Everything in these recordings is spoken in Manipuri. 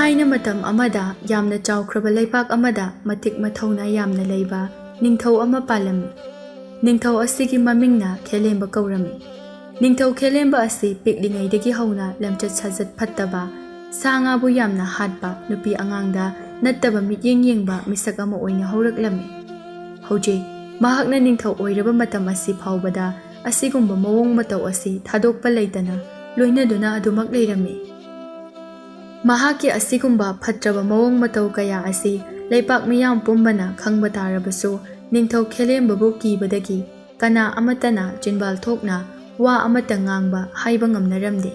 ꯊꯥꯏꯅ ꯃꯇꯝ ꯑꯃꯗ ꯌꯥꯝꯅ ꯆꯥꯎꯈ꯭ꯔꯕ ꯂꯩꯄꯥꯛ ꯑꯃꯗ ꯃꯇꯤꯛ ꯃꯊꯧꯅꯥ ꯌꯥꯝꯅ ꯂꯩꯕ ꯅꯤꯡꯊꯧ ꯑꯃ ꯄꯥꯜꯂꯝꯃꯤ꯫ ꯅꯤꯡꯊꯧ ꯑꯁꯤꯒꯤ ꯃꯃꯤꯡꯅ ꯈꯦꯂꯦꯝꯕ ꯀꯧꯔꯝꯃꯤ꯫ ꯅꯤꯡꯊꯧ ꯈꯦꯂꯦꯝꯕ ꯑꯁꯤ ꯄꯤꯛꯂꯤꯉꯩꯗꯒꯤ ꯍꯧꯅ ꯂꯝꯆꯠ ꯁꯥꯖꯠ ꯐꯠꯇꯕ, ꯁꯥ ꯉꯥꯕꯨ ꯌꯥꯝꯅ ꯍꯥꯠꯄ, ꯅꯨꯄꯤ ꯑꯉꯥꯡꯗ ꯅꯠꯇꯕ ꯃꯤꯠꯌꯦꯡ ꯌꯦꯡꯕ ꯃꯤꯁꯛ ꯑꯃ ꯑꯣꯏꯅ ꯍꯧꯔꯛꯂꯝꯃꯤ꯫ ꯍꯧꯖꯤꯛ ꯃꯍꯥꯛꯅ ꯅꯤꯡꯊꯧ ꯑꯣꯏꯔꯕ ꯃꯇꯝ ꯑꯁꯤ ꯐꯥꯎꯕꯗ ꯑꯁꯤꯒꯨꯝꯕ ꯃꯑꯣꯡ ꯃꯇꯧ ꯑꯁꯤ ꯊꯥꯗꯣꯛꯄ ꯂꯩꯇꯅ ꯂꯣꯏꯅꯗꯨꯅ ꯑꯗꯨꯃꯛ ꯂꯩꯔꯝꯃꯤ꯫ ꯃꯍꯥꯛꯀꯤ ꯑꯁꯤꯒꯨꯝꯕ ꯐꯠꯇ꯭ꯔꯕ ꯃꯑꯣꯡ ꯃꯇꯧ ꯀꯌꯥ ꯑꯁꯤ ꯂꯩꯄꯥꯛ ꯃꯤꯌꯥꯝ ꯄꯨꯝꯕꯅ ꯈꯪꯕ ꯇꯥꯔꯕꯁꯨ ꯅꯤꯡꯊꯧ ꯈꯦꯂꯦꯝꯕꯕꯨ ꯀꯤꯕꯗꯒꯤ ꯀꯅꯥ ꯑꯃꯠꯇꯅ ꯆꯤꯟꯕꯥꯜ ꯊꯣꯛꯅ ꯋꯥ ꯑꯃꯠꯇ ꯉꯥꯡꯕ ꯍꯥꯏꯕ ꯉꯝꯅꯔꯝꯗꯦ꯫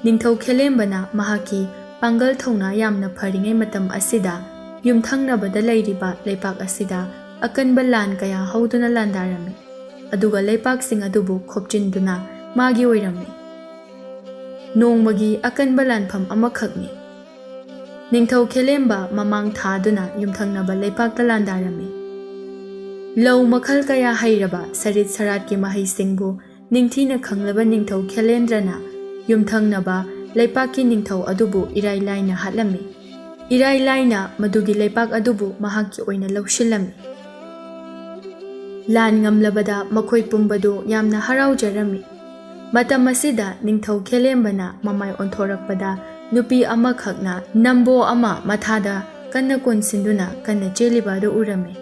ꯅꯤꯡꯊꯧ ꯈꯦꯂꯦꯝꯕꯅ ꯃꯍꯥꯛꯀꯤ ꯄꯥꯡꯒꯜ ꯊꯧꯅꯥ ꯌꯥꯝꯅ ꯐꯔꯤꯉꯩ ꯃꯇꯝ ꯑꯁꯤꯗ ꯌꯨꯝꯊꯪꯅꯕꯗ ꯂꯩꯔꯤꯕ ꯂꯩꯄꯥꯛ ꯑꯁꯤꯗ ꯑꯀꯟꯕ ꯂꯥꯟ ꯀꯌꯥ ꯍꯧꯗꯨꯅ ꯂꯥꯟꯗꯥꯔꯝꯃꯤ, ꯑꯗꯨꯒ ꯂꯩꯄꯥꯛꯁꯤꯡ ꯑꯗꯨꯕꯨ ꯈꯣꯞꯆꯤꯟꯗꯨꯅ ꯃꯥꯒꯤ ꯑꯣꯏꯔꯝꯃꯤ꯫ ꯅꯣꯡꯃꯒꯤ ꯑꯀꯟꯕ ꯂꯥꯟꯐꯝ ꯑꯃꯈꯛꯅꯤ꯫ ꯅꯤꯡꯊꯧ ꯈꯦꯂꯦꯝꯕ ꯃꯃꯥꯡ ꯊꯥꯗꯨꯅ ꯌꯨꯝꯊꯪꯅꯕ ꯂꯩꯄꯥꯛꯇ ꯂꯥꯟꯗꯥꯔꯝꯃꯤ꯫ ꯂꯧ ꯃꯈꯜ ꯀꯌꯥ ꯍꯩꯔꯕ ꯁꯔꯤꯠ ꯁꯔꯥꯠꯀꯤ ꯃꯍꯩꯁꯤꯡꯕꯨ ꯅꯤꯡꯊꯤꯅ ꯈꯪꯂꯕ ꯅꯤꯡꯊꯧ ꯈꯦꯂꯦꯟꯗ꯭ꯔꯅ ꯌꯨꯝꯊꯪꯅꯕ ꯂꯩꯄꯥꯛꯀꯤ ꯅꯤꯡꯊꯧ ꯑꯗꯨꯕꯨ ꯏꯔꯥꯏ ꯂꯥꯏꯅ ꯍꯥꯠꯂꯝꯃꯤ꯫ ꯏꯔꯥꯏ ꯂꯥꯏꯅ ꯃꯗꯨꯒꯤ ꯂꯩꯄꯥꯛ ꯑꯗꯨꯕꯨ ꯃꯍꯥꯛꯀꯤ ꯑꯣꯏꯅ ꯂꯧꯁꯤꯜꯂꯝꯃꯤ꯫ ꯂꯥꯟ ꯉꯝꯂꯕꯗ ꯃꯈꯣꯏ ꯄꯨꯝꯕꯗꯨ ꯌꯥꯝꯅ ꯍꯔꯥꯎꯖꯔꯝꯃꯤ꯫ ꯃꯇꯝ ꯑꯁꯤꯗ ꯅꯤꯡꯊꯧ ꯈꯦꯂꯦꯝꯕꯅ ꯃꯃꯥꯏ ꯑꯣꯟꯊꯣꯔꯛꯄꯗ ꯅꯨꯄꯤ ꯑꯃꯈꯛꯅ ꯅꯝꯕꯣ ꯑꯃ ꯃꯊꯥꯗ ꯀꯟꯅ ꯀꯣꯟꯁꯤꯟꯗꯨꯅ ꯀꯟꯅ ꯆꯦꯜꯂꯤꯕ ꯑꯗꯨ ꯎꯔꯝꯃꯤ꯫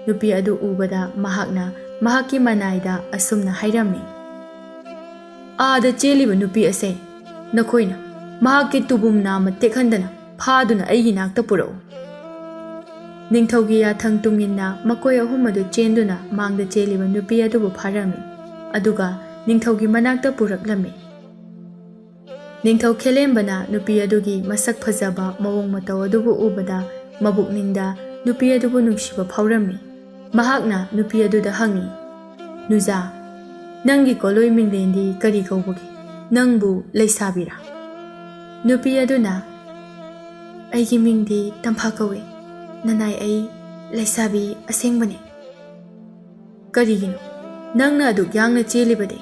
ꯅꯨꯄꯤ ꯑꯗꯨ ꯎꯕꯗ ꯃꯍꯥꯛꯅ ꯃꯍꯥꯛꯀꯤ ꯃꯅꯥꯏꯗ ꯑꯁꯨꯝꯅ ꯍꯥꯏꯔꯝꯃꯤ, "ꯑꯥꯗ ꯆꯦꯜꯂꯤꯕ ꯅꯨꯄꯤ ꯑꯁꯦ ꯅꯈꯣꯏꯅ ꯃꯍꯥꯛꯀꯤ ꯇꯨꯕꯨꯝ ꯅꯥꯝꯃ ꯇꯦꯛꯍꯟꯗꯅ ꯐꯥꯗꯨꯅ ꯑꯩꯒꯤ ꯅꯥꯛꯇ ꯄꯨꯔꯛꯎ꯫" ꯅꯤꯡꯊꯧꯒꯤ ꯌꯥꯊꯪ ꯇꯨꯡꯏꯟꯅ ꯃꯈꯣꯏ ꯑꯍꯨꯝ ꯑꯗꯨ ꯆꯦꯟꯗꯨꯅ ꯃꯥꯡꯗ ꯆꯦꯜꯂꯤꯕ ꯅꯨꯄꯤ ꯑꯗꯨꯕꯨ ꯐꯥꯔꯝꯃꯤ, ꯑꯗꯨꯒ ꯅꯤꯡꯊꯧꯒꯤ ꯃꯅꯥꯛꯇ ꯄꯨꯔꯛꯂꯝꯃꯤ꯫ ꯅꯤꯡꯊꯧ ꯈꯦꯂꯦꯝꯕꯅ ꯅꯨꯄꯤ ꯑꯗꯨꯒꯤ ꯃꯁꯛ ꯐꯖꯕ ꯃꯑꯣꯡ ꯃꯇꯧ ꯑꯗꯨꯕꯨ ꯎꯕꯗ ꯃꯕꯨꯛꯅꯤꯡꯗ ꯅꯨꯄꯤ ꯑꯗꯨꯕꯨ ꯅꯨꯡꯁꯤꯕ ꯐꯥꯎꯔꯝꯃꯤ꯫ ꯃꯍꯥꯛꯅ ꯅꯨꯄꯤ ꯑꯗꯨꯗ ꯍꯪꯉꯤ, "ꯅꯨꯖꯥ, ꯅꯪꯒꯤ ꯀꯣꯂꯣꯏ ꯃꯤꯡꯂꯦꯟꯗꯤ ꯀꯔꯤ ꯀꯧꯕꯒꯦ? ꯅꯪꯕꯨ ꯂꯩꯁꯥꯕꯤꯔꯥ?" ꯅꯨꯄꯤ ꯑꯗꯨꯅ, "ꯑꯩꯒꯤ ꯃꯤꯡꯗꯤ ꯇꯝꯐꯥ ꯀꯧꯏ, ꯅꯅꯥꯏ ꯑꯩ ꯂꯩꯁꯥꯕꯤ ꯑꯁꯦꯡꯕꯅꯤ꯫" "ꯀꯔꯤꯒꯤꯅꯣ ꯅꯪꯅ ꯑꯗꯨꯛ ꯌꯥꯡꯅ ꯆꯦꯜꯂꯤꯕꯗꯤ?"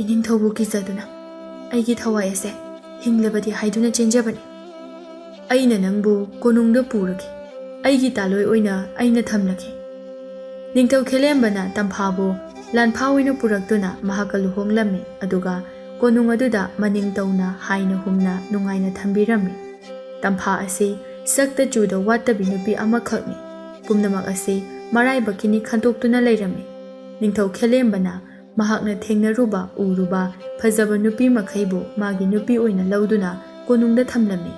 "ꯏꯅꯤꯡꯊꯧꯕꯨ ꯀꯤꯖꯗꯨꯅ ꯑꯩꯒꯤ ꯊꯋꯥꯏ ꯑꯁꯦ ꯍꯤꯡꯂꯕꯗꯤ ꯍꯥꯏꯗꯨꯅ ꯆꯦꯟꯖꯕꯅꯤ꯫ ꯑꯩꯅ ꯅꯪꯕꯨ ꯀꯣꯅꯨꯡꯗ ꯄꯨꯔꯒꯦ, ꯑꯩꯒꯤ ꯇꯥꯂꯣꯏ ꯑꯣꯏꯅ ꯑꯩꯅ ꯊꯝꯂꯒꯦ." ꯅꯤꯡꯊꯧ ꯈꯦꯂꯦꯝꯕꯅ ꯇꯝꯐꯥꯕꯨ ꯂꯥꯟꯐꯥ ꯑꯣꯏꯅ ꯄꯨꯔꯛꯇꯨꯅ ꯃꯍꯥꯛꯀ ꯂꯨꯍꯣꯡꯂꯝꯃꯤ, ꯑꯗꯨꯒ ꯀꯣꯅꯨꯡ ꯑꯗꯨꯗ ꯃꯅꯤꯡ ꯇꯧꯅ ꯍꯥꯏꯅ ꯍꯨꯝꯅ ꯅꯨꯡꯉꯥꯏꯅ ꯊꯝꯕꯤꯔꯝꯃꯤ꯫ ꯇꯝꯐꯥ ꯑꯁꯤ ꯁꯛꯇ ꯆꯨꯗ ꯋꯥꯠꯇꯕꯤ ꯅꯨꯄꯤ ꯑꯃꯈꯛꯅꯤ꯫ ꯄꯨꯝꯅꯃꯛ ꯑꯁꯤ ꯃꯔꯥꯏꯕꯛꯀꯤꯅꯤ ꯈꯟꯇꯣꯛꯇꯨꯅ ꯂꯩꯔꯝꯃꯤ꯫ ꯅꯤꯡꯊꯧ ꯈꯦꯂꯦꯝꯕꯅ ꯃꯍꯥꯛꯅ ꯊꯦꯡꯅꯔꯨꯕ ꯎꯔꯨꯕ ꯐꯖꯕ ꯅꯨꯄꯤ ꯃꯈꯩꯕꯨ ꯃꯥꯒꯤ ꯅꯨꯄꯤ ꯑꯣꯏꯅ ꯂꯧꯗꯨꯅ ꯀꯣꯅꯨꯡꯗ ꯊꯝꯂꯝꯃꯤ꯫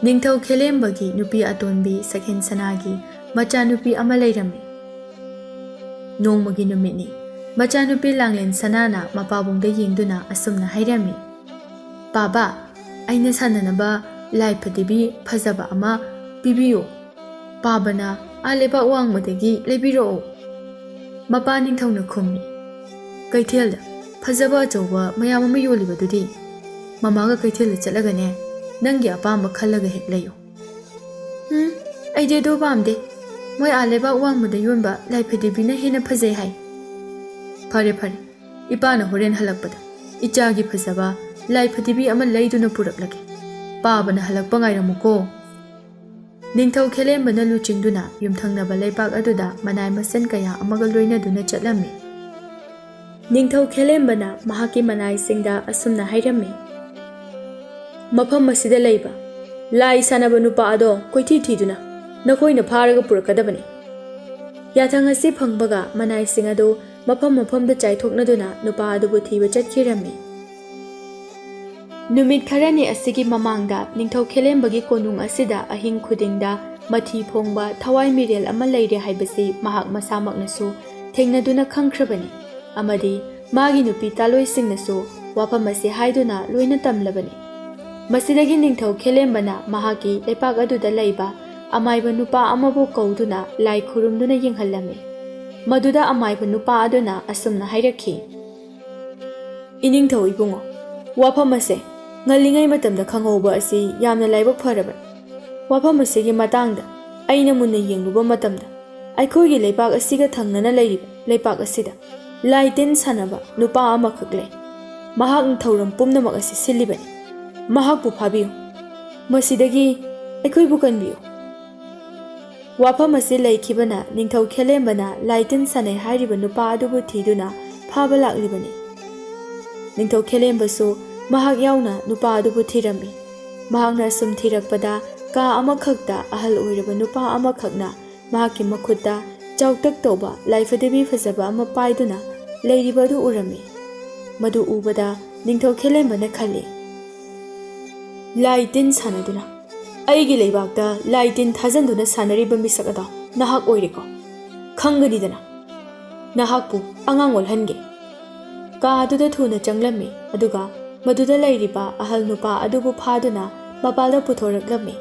ꯅꯤꯡꯊꯧ ꯈꯦꯂꯦꯝꯕꯒꯤ ꯅꯨꯄꯤ ꯑꯇꯣꯟꯕꯤ ꯁꯛꯍꯦꯟꯁꯅꯥꯒꯤ ꯃꯆꯥꯅꯨꯄꯤ ꯑꯃ ꯂꯩꯔꯝꯃꯤ꯫ ꯅꯣꯡꯃꯒꯤ ꯅꯨꯃꯤꯠꯅꯤ꯫ ꯃꯆꯥꯅꯨꯄꯤ ꯂꯥꯡꯂꯦꯟ ꯁꯅꯥꯅ ꯃꯄꯥꯕꯨꯡꯗ ꯌꯦꯡꯗꯨꯅ ꯑꯁꯨꯝꯅ ꯍꯥꯏꯔꯝꯃꯤ, "ꯄꯥꯕꯥ, ꯑꯩꯅ ꯁꯥꯟꯅꯅꯕ ꯂꯥꯏ ꯐꯗꯤꯕꯤ ꯐꯖꯕ ꯑꯃ ꯄꯤꯕꯤꯌꯨ꯫ ꯄꯥꯕꯅ ꯂꯩꯕꯥꯛ ꯋꯥꯡꯃꯗꯒꯤ ꯂꯩꯕꯤꯔꯛꯑꯣ꯫" ꯃꯄꯥ ꯅꯤꯡꯊꯧꯅ ꯈꯨꯝꯃꯤ, "ꯀꯩꯊꯦꯜꯗ ꯐꯖꯕ ꯑꯆꯧꯕ ꯃꯌꯥꯝ ꯑꯃ ꯌꯣꯜꯂꯤꯕꯗꯨꯗꯤ? ꯃꯃꯥꯒ ꯀꯩꯊꯦꯜꯗ ꯆꯠꯂꯒꯅꯦ ꯅꯪꯒꯤ ꯑꯄꯥꯝꯕ ꯈꯜꯂꯒ ꯍꯦꯛ ꯂꯩꯌꯨ." "ꯑꯩꯗꯤ ꯑꯗꯨ ꯄꯥꯝꯗꯦ, ꯃꯣꯏ ꯂꯩꯕꯥꯛ ꯋꯥꯡꯃꯗ ꯌꯣꯟꯕ ꯂꯥꯏ ꯐꯗꯤꯕꯤꯅ ꯍꯦꯟꯅ ꯐꯖꯩ ꯍꯥꯏ." "ꯐꯔꯦ ꯐꯔꯦ, ꯏꯄꯥꯅ ꯍꯣꯔꯦꯟ ꯍꯜꯂꯛꯄꯗ ꯏꯆꯥꯒꯤ ꯐꯖꯕ ꯂꯥꯏ ꯐꯗꯤꯕꯤ ꯑꯃ ꯂꯩꯗꯨꯅ ꯄꯨꯔꯛꯂꯒꯦ꯫ ꯄꯥꯕꯅ ꯍꯜꯂꯛꯄ ꯉꯥꯏꯔꯝꯃꯨꯀꯣ." ꯅꯤꯡꯊꯧ ꯈꯦꯂꯦꯝꯕꯅ ꯂꯨꯆꯤꯡꯗꯨꯅ ꯌꯨꯝꯊꯪꯅꯕ ꯂꯩꯄꯥꯛ ꯑꯗꯨꯗ ꯃꯅꯥꯏ ꯃꯁꯟ ꯀꯌా ꯑꯃꯒ ꯂꯣꯏꯅꯗꯨꯅ ꯆꯠꯂꯝꯃꯤ꯫ ꯅꯤꯡꯊꯧ ꯈꯦꯂꯦꯝꯕꯅ ꯃꯍꯥꯛꯀꯤ ꯃꯅꯥꯏꯁꯤꯡꯗ ꯑꯁꯨꯝꯅ ꯍꯥꯏꯔꯝꯃꯤ, "ꯃꯐꯝ ꯑꯁꯤꯗ ꯂꯩꯕ ꯂꯥꯏ ꯁꯥꯟꯅꯕ ꯅꯨꯄꯥ ꯑꯗꯣ ꯀꯣꯏꯊꯤ ꯊꯤꯗꯨꯅ ꯅꯈꯣꯏꯅ ꯐꯥꯔꯒ ꯄꯨꯔꯛꯀꯗꯕꯅꯤ." ꯌꯥꯊꯪ ꯑꯁꯤ ꯐꯪꯕꯒ ꯃꯅꯥꯏꯁꯤꯡ ꯑꯗꯨ ꯃꯐꯝ ꯃꯐꯝꯗ ꯆꯥꯏꯊꯣꯛꯅꯗꯨꯅ ꯅꯨꯄꯥ ꯑꯗꯨꯕꯨ ꯊꯤꯕ ꯆꯠꯈꯤꯔꯝꯃꯤ꯫ ꯅꯨꯃꯤꯠ ꯈꯔꯅꯤ ꯑꯁꯤꯒꯤ ꯃꯃꯥꯡꯗ ꯅꯤꯡꯊꯧ ꯈꯦꯂꯦꯝꯕꯒꯤ ꯀꯣꯅꯨꯡ ꯑꯁꯤꯗ ꯑꯍꯤꯡ ꯈꯨꯗꯤꯡꯗ ꯃꯊꯤ ꯐꯣꯡꯕ ꯊꯋꯥꯏ ꯃꯤꯔꯦꯜ ꯑꯃ ꯂꯩꯔꯦ ꯍꯥꯏꯕꯁꯤ ꯃꯍꯥꯛ ꯃꯁꯥꯃꯛꯅꯁꯨ ꯊꯦꯡꯅꯗꯨꯅ ꯈꯪꯈ꯭ꯔꯕꯅꯤ, ꯑꯃꯗꯤ ꯃꯥꯒꯤ ꯅꯨꯄꯤ ꯇꯥꯂꯣꯏꯁꯤꯡꯅꯁꯨ ꯋꯥꯐꯝ ꯑꯁꯤ ꯍꯥꯏꯗꯨꯅ ꯂꯣꯏꯅ ꯇꯝꯂꯕꯅꯤ꯫ ꯃꯁꯤꯗꯒꯤ ꯅꯤꯡꯊꯧ ꯈꯦꯂꯦꯝꯕꯅ ꯃꯍꯥꯛꯀꯤ ꯂꯩꯄꯥꯛ ꯑꯗꯨꯗ ꯂꯩꯕ ꯑꯃꯥꯏꯕ ꯅꯨꯄꯥ ꯑꯃꯕꯨ ꯀꯧꯗꯨꯅ ꯂꯥꯏ ꯈꯨꯔꯨꯝꯗꯨꯅ ꯌꯦꯡꯍꯜꯂꯝꯃꯤ꯫ ꯃꯗꯨꯗ ꯑꯃꯥꯏꯕ ꯅꯨꯄꯥ ꯑꯗꯨꯅ ꯑꯁꯨꯝꯅ ꯍꯥꯏꯔꯛꯈꯤ, "ꯏꯅꯤꯡꯊꯧ ꯏꯕꯨꯡꯉꯣ, ꯋꯥꯐꯝ ꯑꯁꯦ ꯉꯜꯂꯤꯉꯩ ꯃꯇꯝꯗ ꯈꯪꯍꯧꯕ ꯑꯁꯤ ꯌꯥꯝꯅ ꯂꯥꯏꯕꯛ ꯐꯔꯕꯅꯤ꯫ ꯋꯥꯐꯝ ꯑꯁꯤꯒꯤ ꯃꯇꯥꯡꯗ ꯑꯩꯅ ꯃꯨꯟꯅ ꯌꯦꯡꯂꯨꯕ ꯃꯇꯝꯗ ꯑꯩꯈꯣꯏꯒꯤ ꯂꯩꯄꯥꯛ ꯑꯁꯤꯒ ꯊꯪꯅꯅ ꯂꯩꯔꯤꯕ ꯂꯩꯄꯥꯛ ꯑꯁꯤꯗ ꯂꯥꯏ ꯇꯤꯟ ꯁꯥꯟꯅꯕ ꯅꯨꯄꯥ ꯑꯃꯈꯛ ꯂꯩ꯫ ꯃꯍꯥꯛꯅ ꯊꯧꯔꯝ ꯄꯨꯝꯅꯃꯛ ꯑꯁꯤ ꯁꯤꯜꯂꯤꯕꯅꯤ꯫ ꯃꯍꯥꯛꯄꯨ ꯐꯥꯕꯤꯌꯨ, ꯃꯁꯤꯗꯒꯤ ꯑꯩꯈꯣꯏꯕꯨ ꯀꯟꯕꯤꯌꯨ꯫ ꯋꯥꯐꯝ ꯑꯁꯤ ꯂꯩꯈꯤꯕꯅ ꯅꯤꯡꯊꯧ ꯈꯦꯂꯦꯝꯕꯅ ꯂꯥꯏ ꯇꯤꯟ ꯁꯥꯟꯅꯩ ꯍꯥꯏꯔꯤꯕ ꯅꯨꯄꯥ ꯑꯗꯨꯕꯨ ꯊꯤꯗꯨꯅ ꯐꯥꯕ ꯂꯥꯛꯂꯤꯕꯅꯤ꯫ ꯅꯤꯡꯊꯧ ꯈꯦꯂꯦꯝꯕꯁꯨ ꯃꯍꯥꯛ ꯌꯥꯎꯅ ꯅꯨꯄꯥ ꯑꯗꯨꯕꯨ ꯊꯤꯔꯝꯃꯤ꯫ ꯃꯍꯥꯛꯅ ꯑꯁꯨꯝ ꯊꯤꯔꯛꯄꯗ ꯀꯥ ꯑꯃꯈꯛꯇ ꯑꯍꯜ ꯑꯣꯏꯔꯕ ꯅꯨꯄꯥ ꯑꯃꯈꯛꯅ ꯃꯍꯥꯛꯀꯤ ꯃꯈꯨꯠꯇ ꯆꯥꯎꯇꯛ ꯇꯧꯕ ꯂꯥꯏꯐꯗꯤꯕꯤ ꯐꯖꯕ ꯑꯃ ꯄꯥꯏꯗꯨꯅ ꯂꯩꯔꯤꯕ ꯑꯗꯨ ꯎꯔꯝꯃꯤ꯫ ꯃꯗꯨ ꯎꯕꯗ ꯅꯤꯡꯊꯧ ꯈꯦꯂꯦꯝꯕꯅ ꯈꯜꯂꯤ, ꯂꯥꯏ ꯇꯤꯟ ꯁꯥꯟꯅꯗꯨꯅ ꯑꯩꯒꯤ ꯂꯩꯕꯥꯛꯇ ꯂꯥꯏ ꯇꯤꯟ ꯊꯥꯖꯟꯗꯨꯅ ꯁꯥꯟꯅꯔꯤꯕ ꯃꯤꯁꯛ ꯑꯗꯣ ꯅꯍꯥꯛ ꯑꯣꯏꯔꯦꯀꯣ? ꯈꯪꯒꯅꯤꯗꯅ, ꯅꯍꯥꯛꯄꯨ ꯑꯉꯥꯡ ꯑꯣꯜꯍꯟꯒꯦ꯫ ꯀꯥ ꯑꯗꯨꯗ ꯊꯨꯅ ꯆꯪꯂꯝꯃꯤ ꯑꯗꯨꯒ ꯃꯗꯨꯗ ꯂꯩꯔꯤꯕ ꯑꯍꯜ ꯅꯨꯄꯥ ꯑꯗꯨꯕꯨ ꯐꯥꯗꯨꯅ ꯃꯄꯥꯜꯗ ꯄꯨꯊꯣꯔꯛꯂꯝꯃꯤ꯫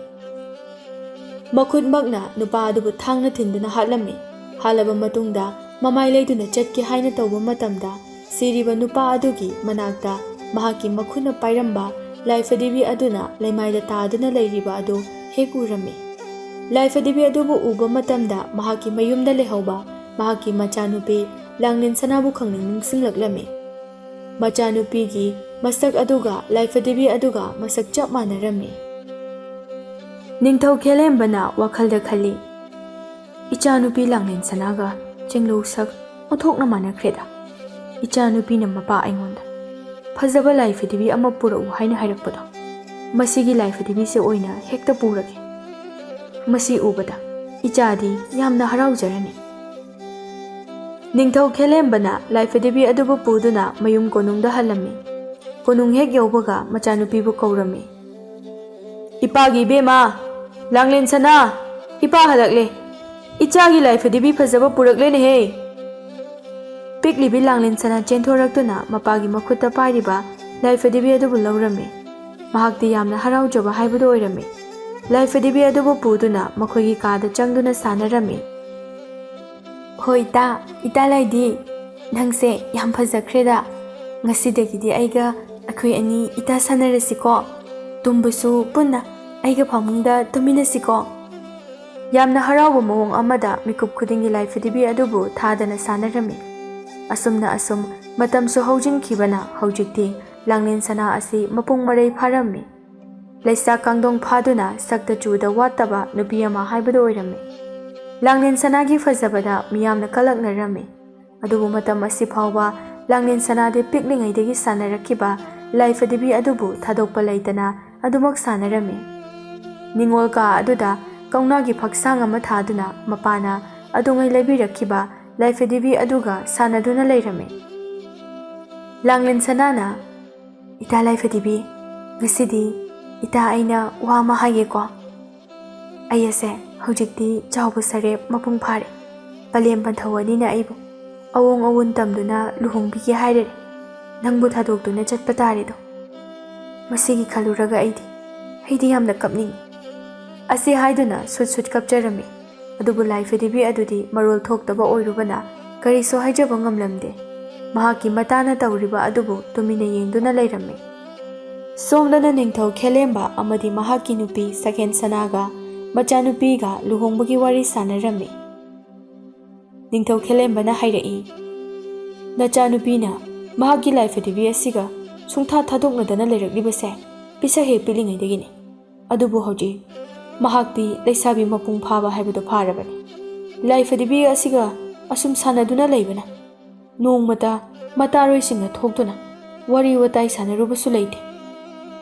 ꯃꯈꯨꯠꯃꯛꯅ ꯅꯨꯄꯥ ꯑꯗꯨꯕꯨ ꯊꯥꯡꯅ ꯊꯤꯟꯗꯨꯅ ꯍꯥꯠꯂꯝꯃꯤ꯫ ꯍꯥꯠꯂꯕ ꯃꯇꯨꯡꯗ ꯃꯃꯥꯏ ꯂꯩꯗꯨꯅ ꯆꯠꯀꯦ ꯍꯥꯏꯅ ꯇꯧꯕ ꯃꯇꯝꯗ ꯁꯤꯔꯤꯕ ꯅꯨꯄꯥ ꯑꯗꯨꯒꯤ ꯃꯅꯥꯛꯇ ꯃꯍꯥꯛꯀꯤ ꯃꯈꯨꯠꯅ ꯄꯥꯏꯔꯝꯕ ꯂꯥꯏꯐꯗꯤꯕꯤ ꯑꯗꯨꯅ ꯂꯩꯃꯥꯏꯗ ꯇꯥꯗꯨꯅ ꯂꯩꯔꯤꯕ ꯑꯗꯨ ꯍꯦꯛ ꯎꯔꯝꯃꯤ꯫ ꯂꯥꯏꯐꯗꯤꯕꯤ ꯑꯗꯨꯕꯨ ꯎꯕ ꯃꯇꯝꯗ ꯃꯍꯥꯛꯀꯤ ꯃꯌꯨꯝꯗ ꯂꯩꯍꯧꯕ ꯃꯍꯥꯛꯀꯤ ꯃꯆꯥꯅꯨꯄꯤ ꯂꯥꯡꯂꯦꯟ ꯁꯅꯥꯕꯨ ꯈꯪꯅꯤꯡ ꯅꯤꯡꯁꯤꯡꯂꯛꯂꯝꯃꯤ꯫ ꯃꯆꯥꯅꯨꯄꯤꯒꯤ ꯃꯁꯛ ꯑꯗꯨꯒ ꯂꯥꯏꯐꯗꯤꯕꯤ ꯑꯗꯨꯒ ꯃꯁꯛ ꯆꯞ ꯃꯥꯟꯅꯔꯝꯃꯤ꯫ ꯅꯤꯡꯊꯧ ꯈꯦꯂꯦꯝꯕꯅ ꯋꯥꯈꯜꯗ ꯈꯜꯂꯤ, ꯏꯆꯥꯅꯨꯄꯤ ꯂꯥꯡꯂꯦꯟ ꯁꯅꯥꯒ ꯆꯤꯡꯂꯧ ꯁꯛ ꯑꯣꯟꯊꯣꯛꯅ ꯃꯥꯟꯅꯈ꯭ꯔꯦꯗ꯫ ꯏꯆꯥꯅꯨꯄꯤꯅ ꯃꯄꯥ ꯑꯩꯉꯣꯟꯗ ꯐꯖꯕ ꯂꯥꯏꯐꯗꯤꯕꯤ ꯑꯃ ꯄꯨꯔꯛꯎ ꯍꯥꯏꯅ ꯍꯥꯏꯔꯛꯄꯗꯣ, ꯃꯁꯤꯒꯤ ꯂꯥꯏꯐꯗꯤꯕꯤꯁꯦ ꯑꯣꯏꯅ ꯍꯦꯛꯇ ꯄꯨꯔꯒꯦ꯫ ꯃꯁꯤ ꯎꯕꯗ ꯏꯆꯥꯗꯤ ꯌꯥꯝꯅ ꯍꯔꯥꯎꯖꯔꯅꯤ꯫ ꯅꯤꯡꯊꯧ ꯈꯦꯂꯦꯝꯕꯅ ꯂꯥꯏꯐꯗꯤꯕꯤ ꯑꯗꯨꯕꯨ ꯄꯨꯗꯨꯅ ꯃꯌꯨꯝ ꯀꯣꯅꯨꯡꯗ ꯍꯜꯂꯝꯃꯤ꯫ ꯀꯣꯅꯨꯡ ꯍꯦꯛ ꯌꯧꯕꯒ ꯃꯆꯥꯅꯨꯄꯤꯕꯨ ꯀꯧꯔꯝꯃꯤ꯫ ꯏꯄꯥꯒꯤ ꯏꯕꯦꯝꯃ, ꯂꯥꯡꯂꯦꯟ ꯁꯅꯥ, ꯏꯄꯥ ꯍꯜꯂꯛꯂꯦ꯫ ꯏꯆꯥꯒꯤ ꯂꯥꯏꯐꯗꯤꯕꯤ ꯐꯖꯕ ꯄꯨꯔꯛꯂꯦꯅꯦꯍꯦ꯫ ꯄꯤꯛꯂꯤꯕꯤ ꯂꯥꯡꯂꯦꯟ ꯁꯅꯥ ꯆꯦꯟꯊꯣꯔꯛꯇꯨꯅ ꯃꯄꯥꯒꯤ ꯃꯈꯨꯠꯇ ꯄꯥꯏꯔꯤꯕ ꯂꯥꯏꯐꯗꯤꯕꯤ ꯑꯗꯨꯕꯨ ꯂꯧꯔꯝꯃꯤ꯫ ꯃꯍꯥꯛꯇꯤ ꯌꯥꯝꯅ ꯍꯔꯥꯎꯖꯕ ꯍꯥꯏꯕꯗꯨ ꯑꯣꯏꯔꯝꯃꯤ꯫ ꯂꯥꯏꯐꯗꯤꯕꯤ ꯑꯗꯨꯕꯨ ꯄꯨꯗꯨꯅ ꯃꯈꯣꯏꯒꯤ ꯀꯥꯗ ꯆꯪꯗꯨꯅ ꯁꯥꯟꯅꯔꯝꯃꯤ꯫ ꯍꯣꯏ ꯏꯇꯥ ꯂꯥꯏꯗꯤ, ꯅꯪꯁꯦ ꯌꯥꯝ ꯐꯖꯈ꯭ꯔꯦꯗ꯫ ꯉꯁꯤꯗꯒꯤꯗꯤ ꯑꯩꯒ ꯑꯩꯈꯣꯏ ꯑꯅꯤ ꯏꯇꯥ ꯁꯥꯟꯅꯔꯁꯤꯀꯣ꯫ ꯇꯨꯝꯕꯁꯨ ꯄꯨꯟꯅ ꯑꯩꯒ ꯐꯃꯨꯡꯗ ꯇꯨꯝꯃꯤꯟꯅꯁꯤꯀꯣ꯫ ꯌꯥꯝꯅ ꯍꯔꯥꯎꯕ ꯃꯑꯣꯡ ꯑꯃꯗ ꯃꯤꯀꯨꯞ ꯈꯨꯗꯤꯡꯒꯤ ꯂꯥꯏꯐꯗꯤꯕꯤ ꯑꯗꯨꯕꯨ ꯊꯥꯗꯅ ꯁꯥꯟꯅꯔꯝꯃꯤ꯫ ꯑꯁꯨꯝ ꯃꯇꯝꯁꯨ ꯍꯧꯖꯤꯟꯈꯤꯕꯅ ꯍꯧꯖꯤꯛꯇꯤ ꯂꯥꯡꯂꯦꯟ ꯁꯅꯥ ꯑꯁꯤ ꯃꯄꯨꯡ ꯃꯔꯩ ꯐꯥꯔꯝꯃꯤ꯫ ꯂꯩꯁꯥ ꯀꯥꯡꯗꯣꯡ ꯐꯥꯗꯨꯅ ꯁꯛꯇ ꯆꯨꯗ ꯋꯥꯠꯇꯕ ꯅꯨꯄꯤ ꯑꯃ ꯍꯥꯏꯕꯗꯨ ꯑꯣꯏꯔꯝꯃꯤ꯫ ꯂꯥꯡꯂꯦꯟ ꯁꯅꯥꯒꯤ ꯐꯖꯕꯗ ꯃꯤꯌꯥꯝꯅ ꯀꯂꯛꯅꯔꯝꯃꯤ꯫ ꯑꯗꯨꯕꯨ ꯃꯇꯝ ꯑꯁꯤ ꯐꯥꯎꯕ ꯂꯥꯡꯂꯦꯟ ꯁꯅꯥꯗꯤ ꯄꯤꯛꯂꯤꯉꯩꯗꯒꯤ ꯁꯥꯟꯅꯔꯛꯈꯤꯕ ꯂꯥꯏꯐꯗꯤꯕꯤ ꯑꯗꯨꯕꯨ ꯊꯥꯗꯣꯛꯄ ꯂꯩꯇꯅ ꯑꯗꯨꯃꯛ ꯁꯥꯟꯅꯔꯝꯃꯤ꯫ ꯅꯤꯡꯉꯣꯜ ꯀꯥ ꯑꯗꯨꯗ ꯀꯧꯅꯥꯒꯤ ꯐꯛꯁꯥꯡ ꯑꯃ ꯊꯥꯗꯨꯅ ꯃꯄꯥꯅ ꯑꯗꯨꯉꯩ ꯂꯩꯕꯤꯔꯛꯈꯤꯕ ꯂꯥꯏꯐꯗꯤꯕꯤ ꯑꯗꯨꯒ ꯁꯥꯟꯅꯗꯨꯅ ꯂꯩꯔꯝꯃꯤ꯫ ꯂꯥꯡꯂꯦꯟ ꯁꯅꯥꯅ, ꯏꯇꯥ ꯂꯥꯏꯐꯗꯤꯕꯤ, ꯉꯁꯤꯗꯤ ꯏꯇꯥ ꯑꯩꯅ ꯋꯥ ꯑꯃ ꯍꯥꯏꯒꯦꯀꯣ꯫ ꯑꯩ ꯑꯁꯦ ꯍꯧꯖꯤꯛꯇꯤ ꯆꯥꯎꯕ ꯁꯔꯦꯞ ꯃꯄꯨꯡ ꯐꯥꯔꯦ꯫ ꯄꯂꯦꯝ ꯄꯟꯊꯧ ꯑꯅꯤꯅ ꯑꯩꯕꯨ ꯑꯋꯣꯡ ꯑꯋꯨꯟ ꯇꯝꯗꯨꯅ ꯂꯨꯍꯣꯡꯕꯤꯒꯦ ꯍꯥꯏꯔꯦ꯫ ꯅꯪꯕꯨ ꯊꯥꯗꯣꯛꯇꯨꯅ ꯆꯠꯄ ꯇꯥꯔꯦꯗꯣ꯫ ꯃꯁꯤꯒꯤ ꯈꯜꯂꯨꯔꯒ ꯑꯩꯗꯤ ꯌꯥꯝꯅ ꯀꯞꯅꯤꯡꯉꯤ꯫ ꯑꯁꯤ ꯍꯥꯏꯗꯨꯅ ꯁꯨꯠ ꯀꯞꯆꯔꯝꯃꯤ꯫ ꯑꯗꯨꯕꯨ ꯂꯥꯏꯐꯗꯤꯕꯤ ꯑꯗꯨꯗꯤ ꯃꯔꯣꯜ ꯊꯣꯛꯇꯕ ꯑꯣꯏꯔꯨꯕꯅ ꯀꯔꯤꯁꯨ ꯍꯥꯏꯖꯕ ꯉꯝꯂꯝꯗꯦ꯫ ꯃꯍꯥꯛꯀꯤ ꯃꯇꯥꯅ ꯇꯧꯔꯤꯕ ꯑꯗꯨꯕꯨ ꯇꯨꯃꯤꯟꯅ ꯌꯦꯡꯗꯨꯅ ꯂꯩꯔꯝꯃꯤ꯫ ꯁꯣꯝꯗꯅ ꯅꯤꯡꯊꯧ ꯈꯦꯂꯦꯝꯕ ꯑꯃꯗꯤ ꯃꯍꯥꯛꯀꯤ ꯅꯨꯄꯤ ꯁꯛꯍꯦꯟ ꯁꯅꯥꯒ ꯃꯆꯥꯅꯨꯄꯤꯒ ꯂꯨꯍꯣꯡꯕꯒꯤ ꯋꯥꯔꯤ ꯁꯥꯟꯅꯔꯝꯃꯤ꯫ ꯅꯤꯡꯊꯧ ꯈꯦꯂꯦꯝꯕꯅ ꯍꯥꯏꯔꯛꯏ, ꯅꯆꯥꯅꯨꯄꯤꯅ ꯃꯍꯥꯛꯀꯤ ꯂꯥꯏꯐꯗꯤꯕꯤ ꯑꯁꯤꯒ ꯁꯨꯡꯊꯥ ꯊꯥꯗꯣꯛꯅꯗꯅ ꯂꯩꯔꯛꯂꯤꯕꯁꯦ ꯄꯤꯁꯛ ꯍꯦꯛ ꯄꯤꯛꯂꯤꯉꯩꯗꯒꯤꯅꯤ꯫ ꯑꯗꯨꯕꯨ ꯍꯧꯖꯤꯛ ꯃꯍꯥꯛꯇꯤ ꯂꯩꯁꯥꯕꯤ ꯃꯄꯨꯡ ꯐꯥꯕ ꯍꯥꯏꯕꯗꯨ ꯐꯥꯔꯕꯅꯤ꯫ ꯂꯥꯏꯐꯗꯤꯕꯤ ꯑꯁꯤꯒ ꯑꯁꯨꯝ ꯁꯥꯟꯅꯗꯨꯅ ꯂꯩꯕꯅ ꯅꯣꯡꯃꯇ ꯃꯇꯥꯔꯣꯏꯁꯤꯡꯅ ꯊꯣꯛꯇꯨꯅ ꯋꯥꯔꯤ ꯋꯥꯇꯥꯏ ꯁꯥꯟꯅꯔꯨꯕꯁꯨ ꯂꯩꯇꯦ꯫